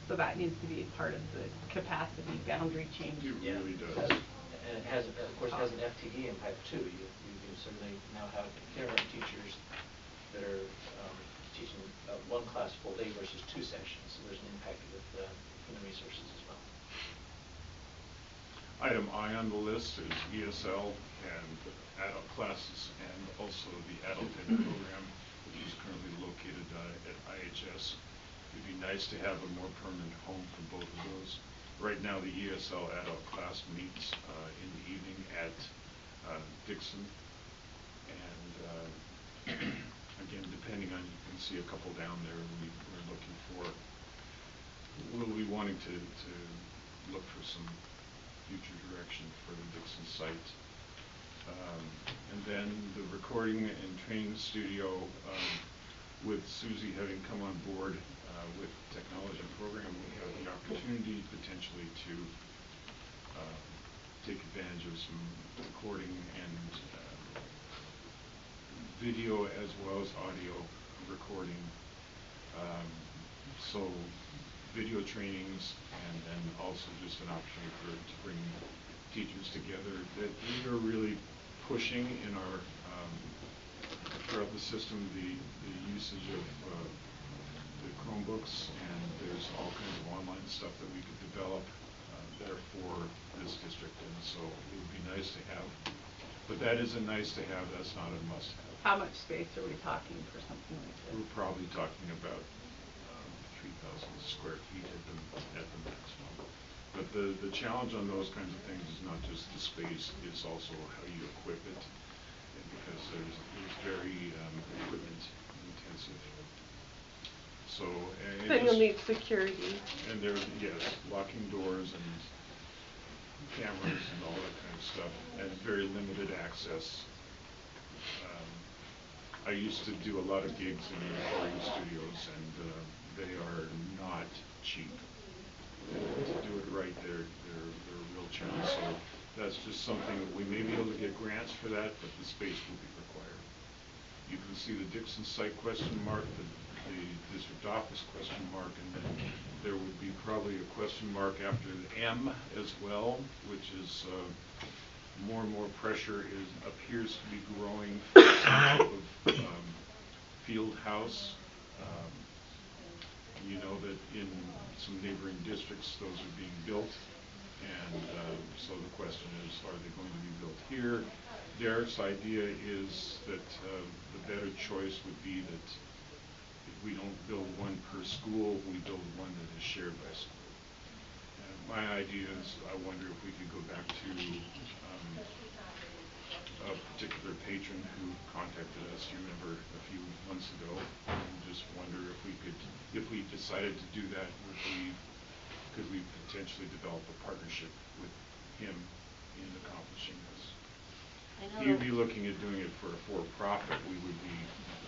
A: So that needs to be part of the capacity boundary change.
G: It really does.
M: And it has, of course, has an FTE impact too. You certainly now have kindergarten teachers that are teaching one class full day versus 2 sections, so there's an impact with human resources as well.
G: Item I on the list is ESL and adult classes, and also the adult ed program, which is currently located at IHS. It'd be nice to have a more permanent home for both of those. Right now, the ESL adult class meets in the evening at Dixon, and again, depending on, you can see a couple down there, we're looking for, we'll be wanting to look for some future direction for the Dixon site. And then the recording and training studio, with Susie having come on board with technology program, we have the opportunity potentially to take advantage of some recording and video as well as audio recording. So video trainings, and then also just an opportunity to bring teachers together. That we are really pushing in our throughout the system the usage of the Chromebooks, and there's all kinds of online stuff that we could develop that are for this district, and so it would be nice to have. But that is a nice to have, that's not a must have.
A: How much space are we talking for something like this?
G: We're probably talking about 3,000 square feet at the maximum. But the challenge on those kinds of things is not just the space, it's also how you equip it, and because there's very equipment intensive. So
I: Then you'll need security.
G: And there, yes, locking doors and cameras and all that kind of stuff, and very limited access. I used to do a lot of gigs in recording studios, and they are not cheap. To do it right, they're a real challenge. So that's just something that we may be able to get grants for that, but the space will be required. You can see the Dixon site question mark, the district office question mark, and then there would be probably a question mark after the M as well, which is more and more pressure appears to be growing for some type of field house. You know that in some neighboring districts those are being built, and so the question is, are they going to be built here? Derek's idea is that the better choice would be that if we don't build one per school, we build one that is shared by school. My idea is, I wonder if we could go back to a particular patron who contacted us, you remember, a few months ago, and just wonder if we could, if we decided to do that, could we potentially develop a partnership with him in accomplishing this? He would be looking at doing it for a for-profit, we would be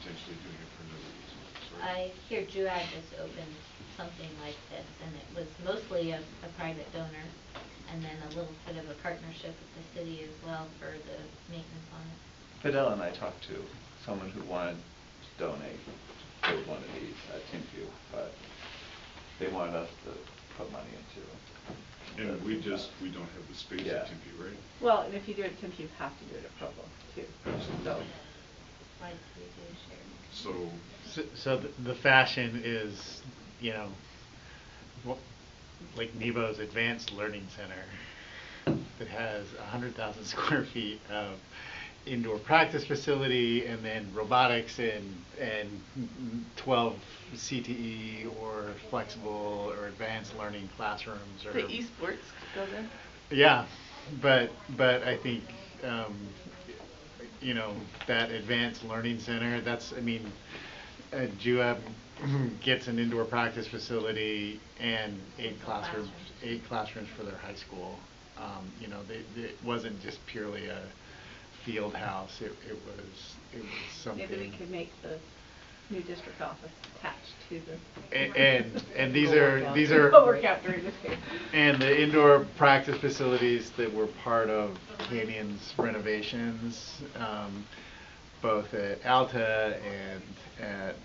G: potentially doing it for another reason.
F: I hear JUAD just opened something like this, and it was mostly a private donor, and then a little bit of a partnership with the city as well for the maintenance on it.
L: Fidel and I talked to someone who wanted to donate to one of these at Timpview, but they wanted us to put money into it.
G: And we don't have the space at Timpview, right?
A: Well, and if you do it at Timpview, you have to do it at Provo too.
G: Absolutely.
F: Like we do share.
C: So the fashion is, you know, like Nevo's Advanced Learning Center that has 100,000 square feet of indoor practice facility, and then robotics and 12 CTE or flexible or advanced learning classrooms. Or
I: The esports go there.
C: Yeah, but I think you know, that advanced learning center, that's, I mean, JUAB gets an indoor practice facility and 8 classrooms for their high school. You know, it wasn't just purely a field house. It was something.
A: Maybe we could make the new district office attached to the.
C: And these are.
A: Workout during this case.
C: And the indoor practice facilities that were part of Canyon's renovations, both at Alta and at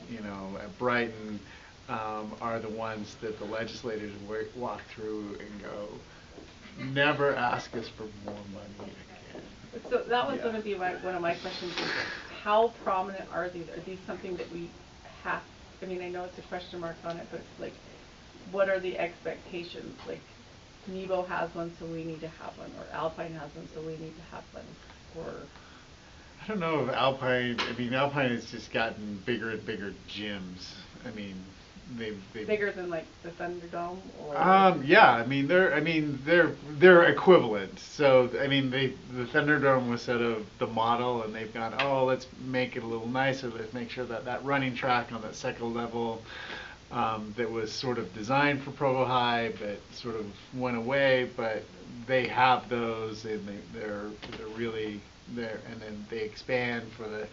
C: Brighton, are the ones that the legislators walk through and go, never ask us for more money again.
A: So that was going to be one of my questions. Is how prominent are these? Are these something that we have I mean, I know it's a question mark on it, but like, what are the expectations? Like, Nebo has one, so we need to have one, or Alpine has one, so we need to have one, or...
C: I don't know if Alpine, I mean, Alpine has just gotten bigger and bigger gyms. I mean, they've
A: Bigger than like the Thunderdome, or...
C: Yeah, they're equivalent. So, I mean, the Thunderdome was sort of the model, and they've gone, oh, let's make it a little nicer. Let's make sure that that running track on that second level that was sort of designed for Provo High, but sort of went away. But they have those, and they're really there. And then they expand for the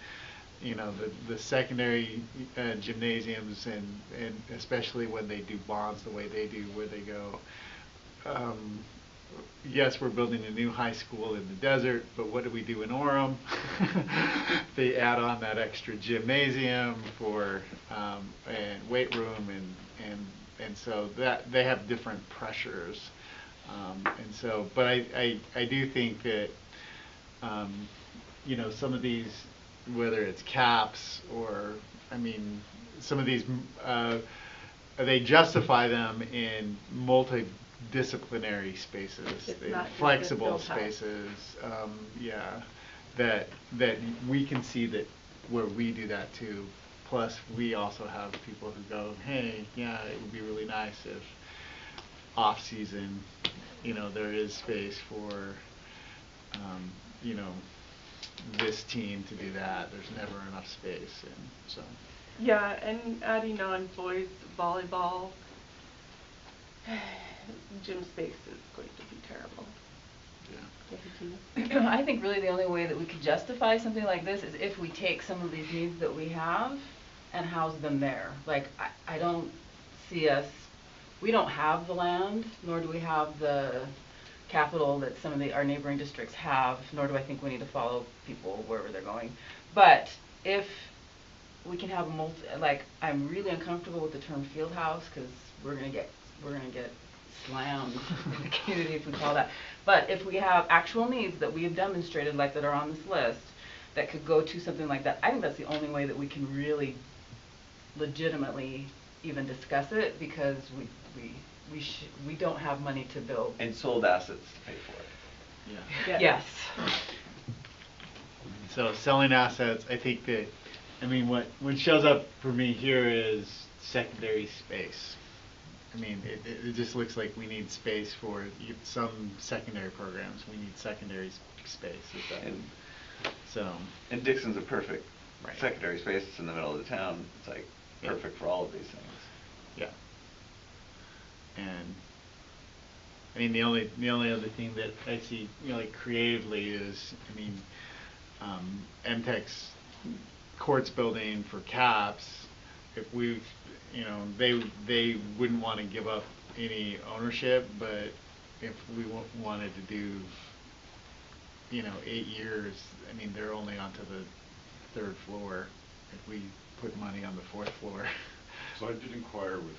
C: the secondary gymnasiums, and especially when they do bonds the way they do, where they go, yes, we're building a new high school in the desert, but what do we do in Orem? They add on that extra gymnasium for and weight room, and so that they have different pressures, and so, but I do think that some of these, whether it's CAPS or, I mean, some of these, they justify them in multidisciplinary spaces,
A: It's not just
C: flexible
A: the field house.
C: spaces, yeah, that we can see that where we do that too. Plus, we also have people who go, hey, yeah, it would be really nice if off-season, there is space for, this team to do that. There's never enough space, and so.
A: Yeah, and adding on boys volleyball, gym space is going to be terrible.
C: Yeah.
K: I think really the only way that we could justify something like this is if we take some of these needs that we have and house them there. Like, I don't see us, we don't have the land, nor do we have the capital that some of our neighboring districts have, nor do I think we need to follow people wherever they're going. But if we can have I'm really uncomfortable with the term field house, because we're gonna get slammed in the community if we call that. But if we have actual needs that we have demonstrated, like that are on this list, that could go to something like that, I think that's the only way that we can really legitimately even discuss it, because we don't have money to build.
L: And sold assets to pay for it.
C: Yeah.
K: Yes.
C: So selling assets, I think that, I mean, what shows up for me here is secondary space. I mean, it just looks like we need space for some secondary programs. We need secondary space.
L: And Dixon's a perfect
C: Right.
L: secondary space. It's in the middle of the town. It's like perfect for all of these things.
C: Yeah. And I mean, the only other thing that I see, like creatively is, I mean, MTech's courts building for CAPS. If we've, they wouldn't want to give up any ownership, but if we wanted to do, 8 years, I mean, they're only onto the 3rd floor. If we put money on the 4th floor.
G: So I did inquire with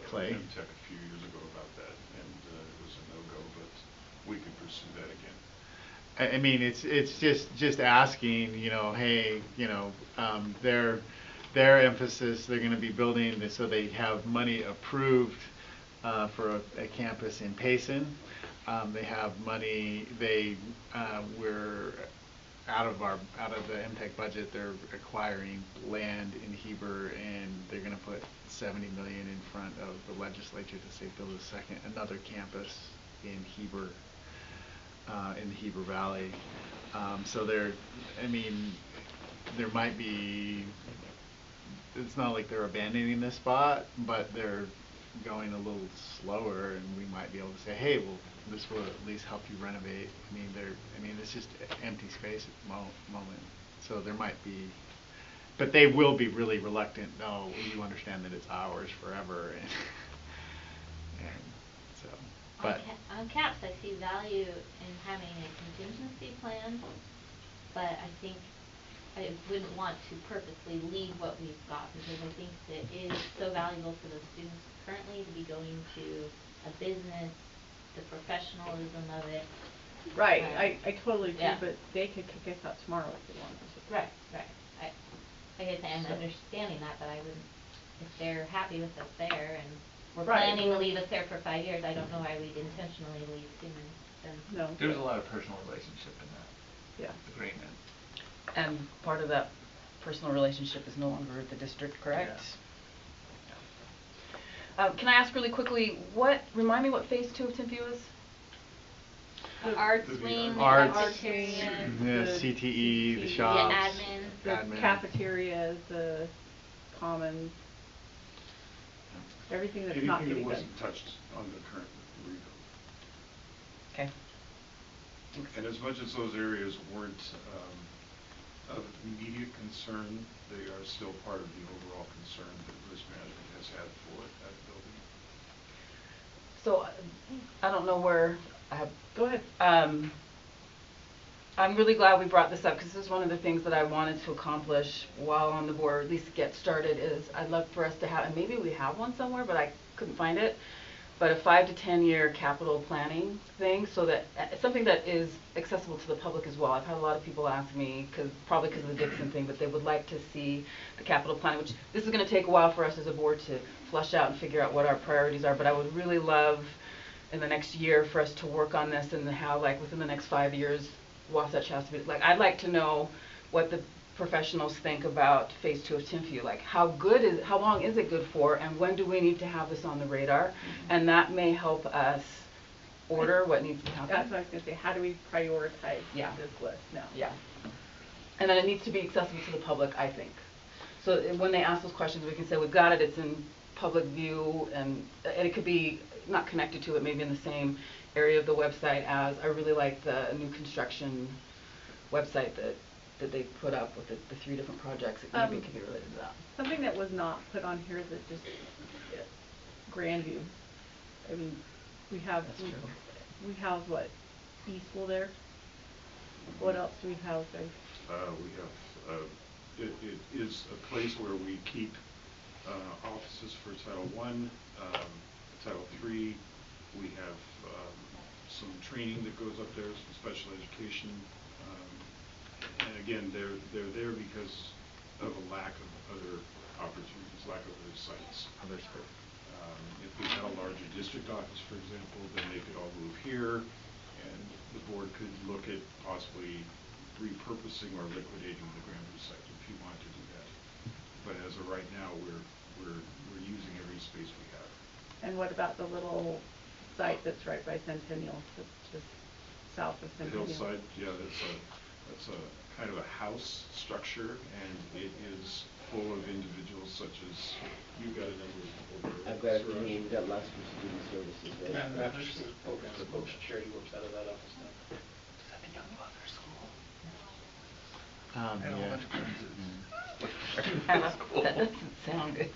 C: Clay.
G: MTech a few years ago about that, and it was a no-go, but we could pursue that again.
C: I mean, it's just asking, hey, their emphasis, they're going to be building this, so they have money approved for a campus in Payson. They have money. We're out of the MTech budget. They're acquiring land in Heber, and they're going to put $70 million in front of the legislature to say build another campus in Heber. In the Heber Valley. So there might be, it's not like they're abandoning this spot, but they're going a little slower, and we might be able to say, hey, well, this will at least help you renovate. I mean, it's just empty space at the moment. So there might be, but they will be really reluctant. No, you understand that it's ours forever, and so. But
F: On CAPS, I see value in having a contingency plan, but I think I wouldn't want to purposely leave what we've got, because I think that it is so valuable for those students currently to be going to a business, the professionalism of it.
A: Right, I totally do,
F: Yeah.
A: but they could kick us out tomorrow if they wanted to.
F: Right. I guess I'm understanding that, but I wouldn't. if they're happy with us there and we're
A: Right.
F: planning to leave us there for 5 years, I don't know why we'd intentionally leave sooner than.
A: No.
M: There's a lot of personal relationship in that
A: Yeah.
M: agreement.
K: And part of that personal relationship is no longer with the district, correct? Can I ask really quickly, remind me what phase 2 of Timpview is?
F: The arts
G: The
F: wing, the
C: arts,
F: cafeteria.
C: the CTE, the shops.
F: admin.
A: The
C: admin.
A: cafeterias, the commons, everything that's not
G: Anything
A: getting
G: that
A: done.
G: wasn't touched on the current rebuild.
K: Okay.
G: And as much as those areas weren't of immediate concern, they are still part of the overall concern that risk management has had for that building.
K: So, I don't know where,
A: Go ahead.
K: I'm really glad we brought this up, because this is one of the things that I wanted to accomplish while on the board, or at least get started, is I'd love for us to have, and maybe we have one somewhere, but I couldn't find it, but a 5 to 10 year capital planning thing, so that, something that is accessible to the public as well. I've had a lot of people ask me, probably because of the Dixon thing, but they would like to see the capital plan, which this is going to take a while for us as a board to flush out and figure out what our priorities are, but I would really love in the next year for us to work on this and how, like, within the next 5 years, Wasatch has to be, like, I'd like to know what the professionals think about phase 2 of Timpview, like how long is it good for, and when do we need to have this on the radar? And that may help us order what needs to happen.
A: That's what I was gonna say, how do we prioritize this list now?
K: Yeah. And then it needs to be accessible to the public, I think. So when they ask those questions, we can say, we've got it, it's in public view, and it could be not connected to it, maybe in the same area of the website as, I really like the new construction website that they put up with the 3 different projects. It maybe could be related to that.
A: Something that was not put on here that just, Grandview. I mean, we have,
K: That's true.
A: we have what, Eastville there? What else do we have there?
G: We have, it is a place where we keep offices for Title I, Title III. We have some training that goes up there, some special education. And again, they're there because of a lack of other opportunities, lack of other sites. If we had a larger district office, for example, then they could all move here, and the board could look at possibly repurposing or liquidating the Grandview site if you want to do that. But as of right now, we're using every space we have.
A: And what about the little site that's right by Centennial, that's just south of
G: The
A: Centennial?
G: hillside, yeah, that's a kind of a house structure, and it is full of individuals such as, you've got a number of people there.
N: I've got,
G: Suraj.
N: we've got lots of student services there.
M: Yeah, after school programs, coach charity works out of that office now.
K: Does that mean young mother school?
C: Yeah.
K: That doesn't sound good.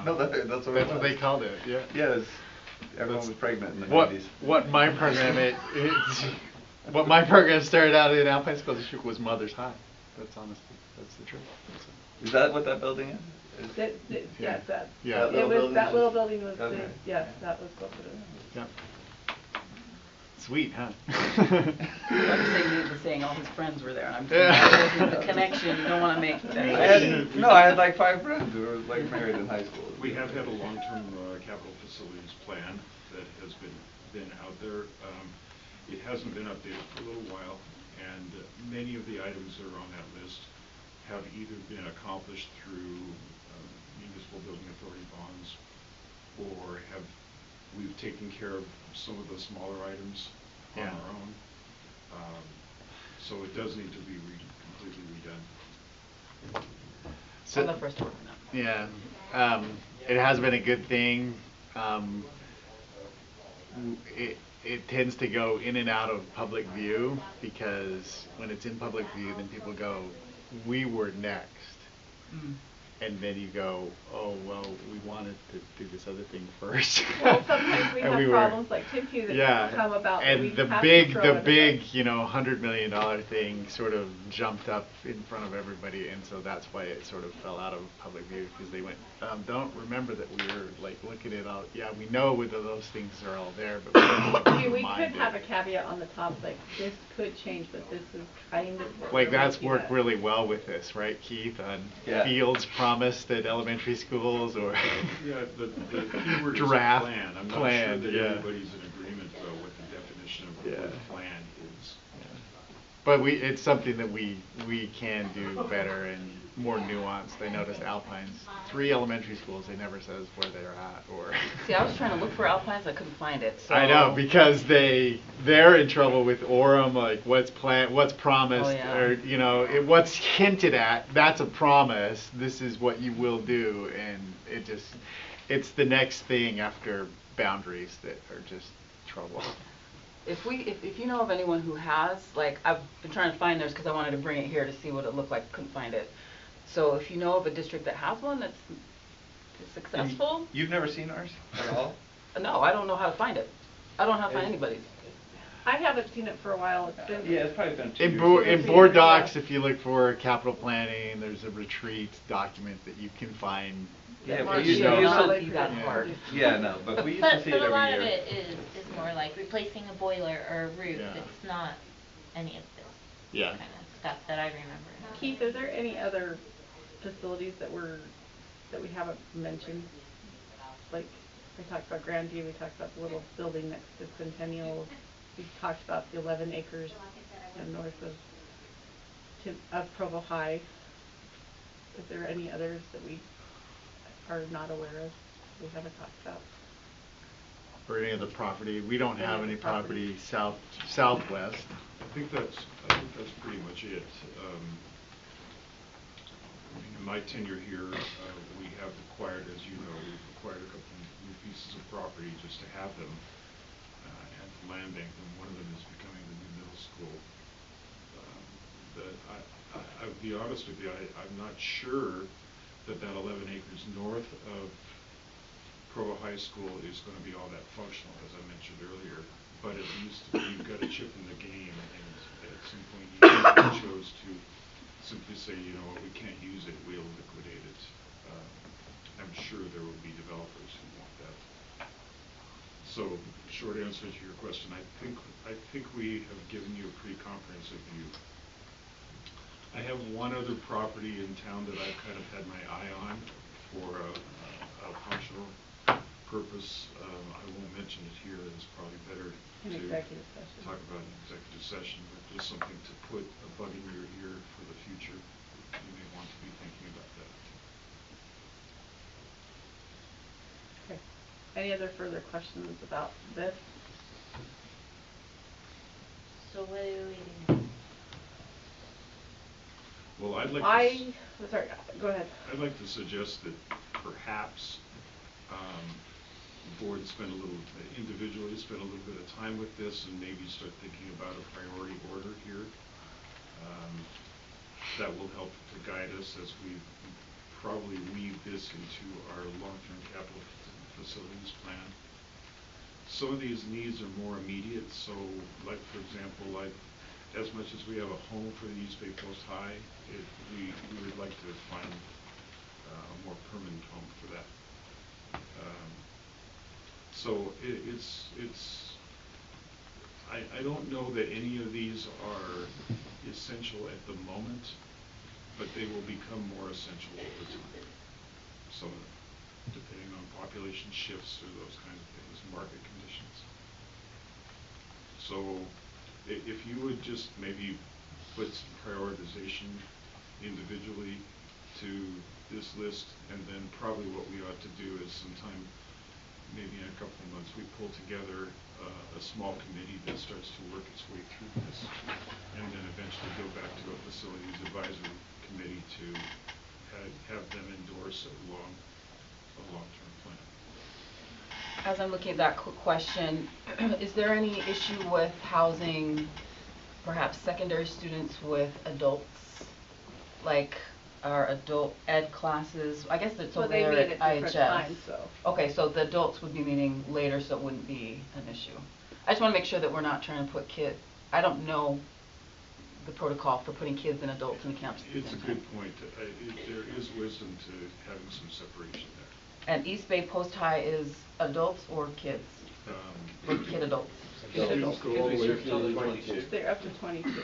L: No, that's what it
C: That's what they
L: was.
C: called it, yeah.
L: Yes, everyone was pregnant in the
C: What
L: 90s.
C: what my program what my program started out in Alpine School District was Mother's High. That's the truth.
L: Is that what that building is?
A: Yes, that.
C: Yeah.
L: That little
A: It was,
L: building
A: that
L: is-
A: little building was,
L: Okay.
A: yes, that was what it was.
C: Yeah. Sweet, huh?
K: He was saying all his friends were there, and I'm
C: Yeah.
K: saying the connection, you don't want to make that.
L: I had like 5 friends who were like married in high school.
G: We have had a long-term capital facilities plan that has been out there. It hasn't been updated for a little while, and many of the items that are on that list have either been accomplished through municipal building authority bonds, or we've taken care of some of the smaller items on
C: Yeah.
G: our own. So it does need to be completely redone.
C: So-
K: I'd love for us to work on that.
C: Yeah, it has been a good thing. It tends to go in and out of public view, because when it's in public view, then people go, we were next. And then you go, oh, well, we wanted to do this other thing first.
A: Well, sometimes we
C: And
A: have
C: were-
A: problems like Timpview that come about that we
C: and the
A: have to
C: big,
A: throw
C: the
A: at
C: big,
A: everybody.
C: $100 million thing sort of jumped up in front of everybody, and so that's why it sort of fell out of public view, because they went, don't remember that we were like looking at all, yeah, we know whether those things are all there, but we don't look
A: I mean, we
C: mind
A: could have a
C: it.
A: caveat on the top, like, this could change, but this is kind of what
C: Like,
A: we're
C: that's
A: looking
C: worked
A: at.
C: really well with this, right, Keith, on
L: Yeah.
C: Fields Prime promised at elementary schools or
G: Yeah, the key word is
C: draft
G: plan. I'm not sure
C: plan,
G: that
C: yeah.
G: everybody's in agreement about what the definition of the word
C: Yeah.
G: plan is.
C: But it's something that we can do better and more nuanced. I noticed Alpine's 3 elementary schools, they never says where they're at or.
K: See, I was trying to look for Alpines, I couldn't find it, so.
C: I know, because they're in trouble with Orem, like what's promised,
K: Oh, yeah.
C: or, you know, what's hinted at, that's a promise, this is what you will do, and it's the next thing after boundaries that are just trouble.
K: If you know of anyone who has, like, I've been trying to find theirs because I wanted to bring it here to see what it looked like, couldn't find it. So if you know of a district that has one that's successful.
L: You've never seen ours at all?
K: No, I don't know how to find it. I don't know how to find anybody's.
A: I haven't seen it for a while. It's been.
L: Yeah, it's probably been 2
C: In,
L: years.
C: in board docs, if you look for capital planning, there's a retreat document that you can find.
L: Yeah,
K: Mark,
L: but you
K: you
L: know,
K: know that
C: Yeah.
K: part.
L: yeah, no, but we used to see it
F: But a
L: every
F: lot
L: year.
F: of it is more like replacing a boiler or a roof.
C: Yeah.
F: It's not any of this
C: Yeah.
F: kind of stuff that I remember.
A: Keith, are there any other facilities that we haven't mentioned? Like, we talked about Grandview, we talked about the little building next to Centennial, we talked about the 11 acres north of Provo High. Is there any others that we are not aware of, we haven't talked about?
C: Or any other property, we don't
A: Any
C: have
A: other
C: any
A: property.
C: property southwest.
G: I think that's pretty much it. In my tenure here, we have acquired, as you know, we've acquired a couple new pieces of property just to have them at the land bank, and one of them is becoming the new middle school. I'll be honest with you, I'm not sure that 11 acres north of Provo High School is going to be all that functional, as I mentioned earlier. But at least you've got a chip in the game, and at some point you chose to simply say, you know what, we can't use it, we'll liquidate it. I'm sure there will be developers who want that. So, short answer to your question, I think we have given you a pretty comprehensive view. I have one other property in town that I've kind of had my eye on for a functional purpose. I won't mention it here, it's probably better
A: In
G: to
A: executive session.
G: talk about in executive session, but just something to put a bug in your ear for the future. You may want to be thinking about that.
A: Okay. Any other further questions about this?
F: So what do we do?
G: Well, I'd like
A: Sorry, go ahead.
G: I'd like to suggest that perhaps the board individually spend a little bit of time with this and maybe start thinking about a priority order here. That will help to guide us as we probably weave this into our long-term capital facilities plan. Some of these needs are more immediate, so like, for example, like as much as we have a home for the East Bay Post High, we would like to find a more permanent home for that. So I don't know that any of these are essential at the moment, but they will become more essential over time. Some of them, depending on population shifts or those kinds of things, market conditions. So if you would just maybe put some prioritization individually to this list, and then probably what we ought to do is sometime, maybe in a couple of months, we pull together a small committee that starts to work its way through this, and then eventually go back to a facilities advisory committee to have them endorse a long-term plan.
K: As I'm looking at that question, is there any issue with housing perhaps secondary students with adults, like our adult ed classes? I guess it's over there at IHS.
A: Well, they meet at different times, so.
K: Okay, so the adults would be meeting later, so it wouldn't be an issue. I just want to make sure that we're not trying to put I don't know the protocol for putting kids and adults in the campus at the
G: It's a
K: same time.
G: good point. There is wisdom to having some separation there.
K: And East Bay Post High is adults or kids? Or kid adults?
A: Kid adults.
N: Go all the way through to 22.
A: They're up to 22.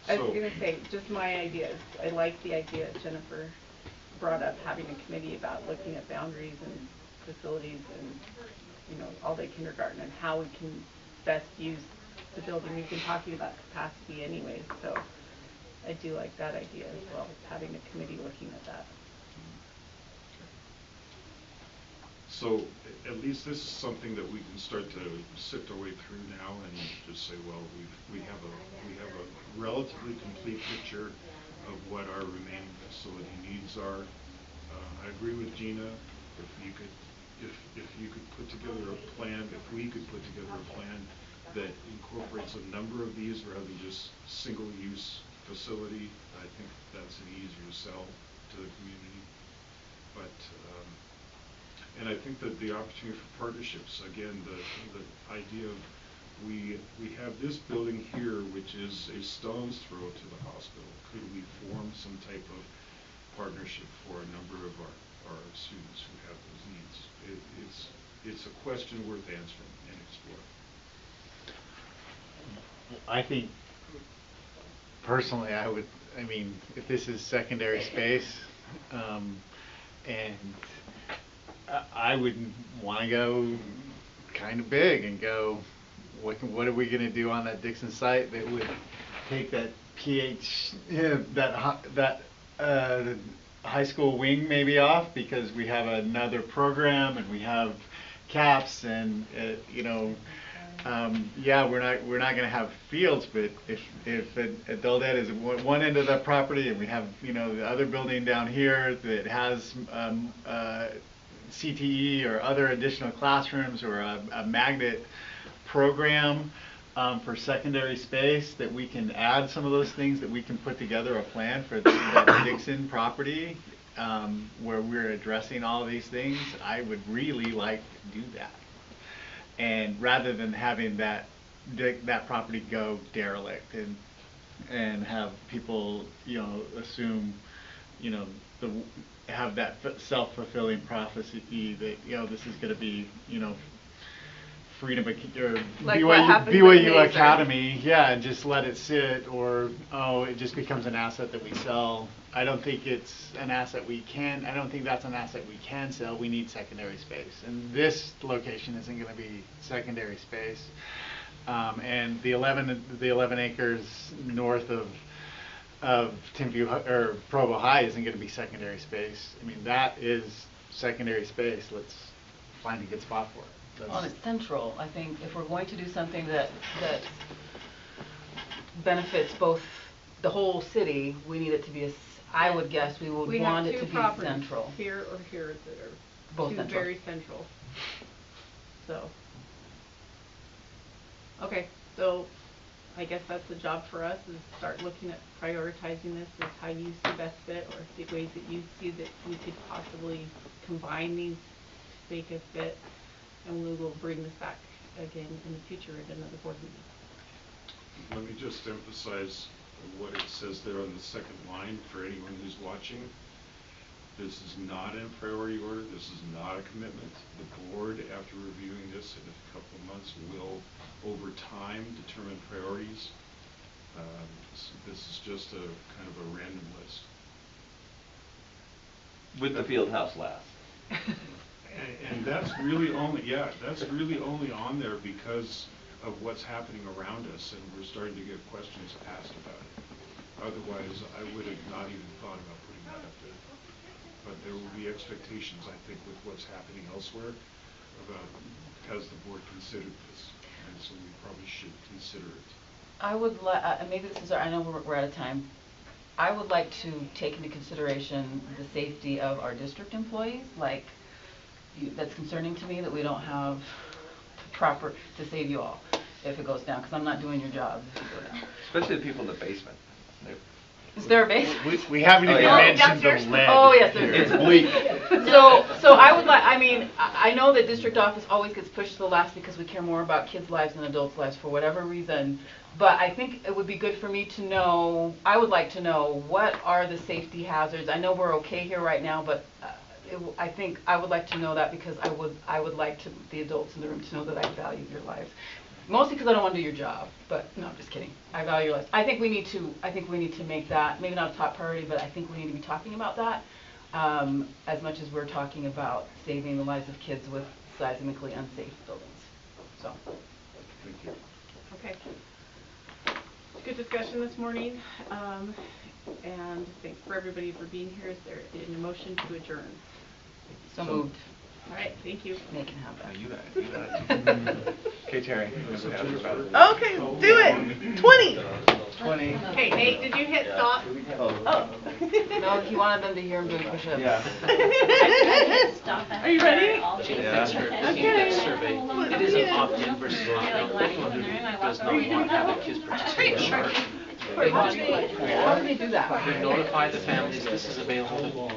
A: I was
G: So-
A: gonna say, just my ideas. I like the idea Jennifer brought up, having a committee about looking at boundaries and facilities and, you know, all-day kindergarten and how we can best use the building. We've been talking about capacity anyways, so I do like that idea as well, having a committee looking at that.
G: So at least this is something that we can start to sift our way through now and just say, well, we have a relatively complete picture of what our remaining facility needs are. I agree with Gina. If you could put together a plan, if we could put together a plan that incorporates a number of these rather than just single-use facility, I think that's an easier sell to the community. But and I think that the opportunity for partnerships, again, the idea of we have this building here, which is a stone's throw to the hospital. Could we form some type of partnership for a number of our students who have those needs? It's a question worth answering and exploring.
C: I think, personally, I mean, if this is secondary space, and I would want to go kind of big and go, what are we going to do on that Dixon site that would take that that high school wing maybe off, because we have another program and we have caps and you know, yeah, we're not going to have fields, but if adult ed is one end of the property and we have, you know, the other building down here that has CTE or other additional classrooms or a magnet program for secondary space, that we can add some of those things, that we can put together a plan for the Dixon property where we're addressing all of these things. I would really like to do that. And rather than having that property go derelict and have people, you know, assume, you know, have that self-fulfilling prophecy that, you know, this is going to be, you know, freedom or
A: Like what happened with
C: BYU
A: Mazer.
C: Academy, yeah, and just let it sit, or it just becomes an asset that we sell. I don't think it's an asset I don't think that's an asset we can sell. We need secondary space, and this location isn't going to be secondary space. And the 11 acres north of Timpview or Provo High isn't going to be secondary space. I mean, that is secondary space. Let's find a good spot for it.
K: Well, it's central. I think if we're going to do something that benefits both the whole city, we need it to be I would guess we would want it to be central.
A: Here or here that are
K: Both
A: two
K: central.
A: very central. So, okay, so I guess that's the job for us, is start looking at prioritizing this as how you see best fit, or the ways that you see that we could possibly combine these to make a fit, and we will bring this back again in the future at another board meeting.
G: Let me just emphasize what it says there on the second line for anyone who's watching. This is not in priority order. This is not a commitment. The board, after reviewing this in a couple of months, will, over time, determine priorities. So this is just a kind of a random list.
L: With the field house last.
G: And that's really only, that's really only on there because of what's happening around us, and we're starting to get questions asked about it. Otherwise, I would have not even thought about putting that up there. But there will be expectations, I think, with what's happening elsewhere about, has the board considered this? And so we probably should consider it.
K: I would maybe this is I know we're out of time. I would like to take into consideration the safety of our district employees. Like, that's concerning to me that we don't have proper to save you all if it goes down, because I'm not doing your jobs if you go down.
L: Especially the people in the basement.
K: Is there a basement?
C: We haven't even mentioned the lead.
K: Oh yes, there
C: It's
K: is.
C: bleak.
K: So I would like. I mean, I know that district office always gets pushed to the last because we care more about kids' lives than adults' lives for whatever reason. But I think it would be good for me to know. I would like to know what are the safety hazards. I know we're okay here right now, but I think I would like to know that, because I would like the adults in the room to know that I value your lives. Mostly because I don't want to do your job, but no, I'm just kidding. I value life. I think we need to make that, maybe not a top priority, but I think we need to be talking about that, as much as we're talking about saving the lives of kids with seismically unsafe buildings, so.
G: Thank you.
A: Okay. Good discussion this morning, and thanks for everybody for being here. Is there a motion to adjourn?
K: So moved.
A: All right, thank you.
K: They can have that.
D: You got it. Okay, Terry.
I: Okay, do it. 20.
D: 20.
A: Hey, Nate, did you hit stop?
K: Oh. No, he wanted them to hear him doing push-ups.
D: Yeah.
F: I stop after
A: Are you ready?
F: all
M: She
F: these
M: can fix her, she can fix survey. It is an opt-in versus opt-out.
F: Like,
M: Which one
F: in the room, I walk
M: does not
F: over,
M: want to have
F: "Oh,
M: the kids
F: that's
M: participate?
F: right,
M: Sure.
K: How do they do that?
M: They notify the families this is available.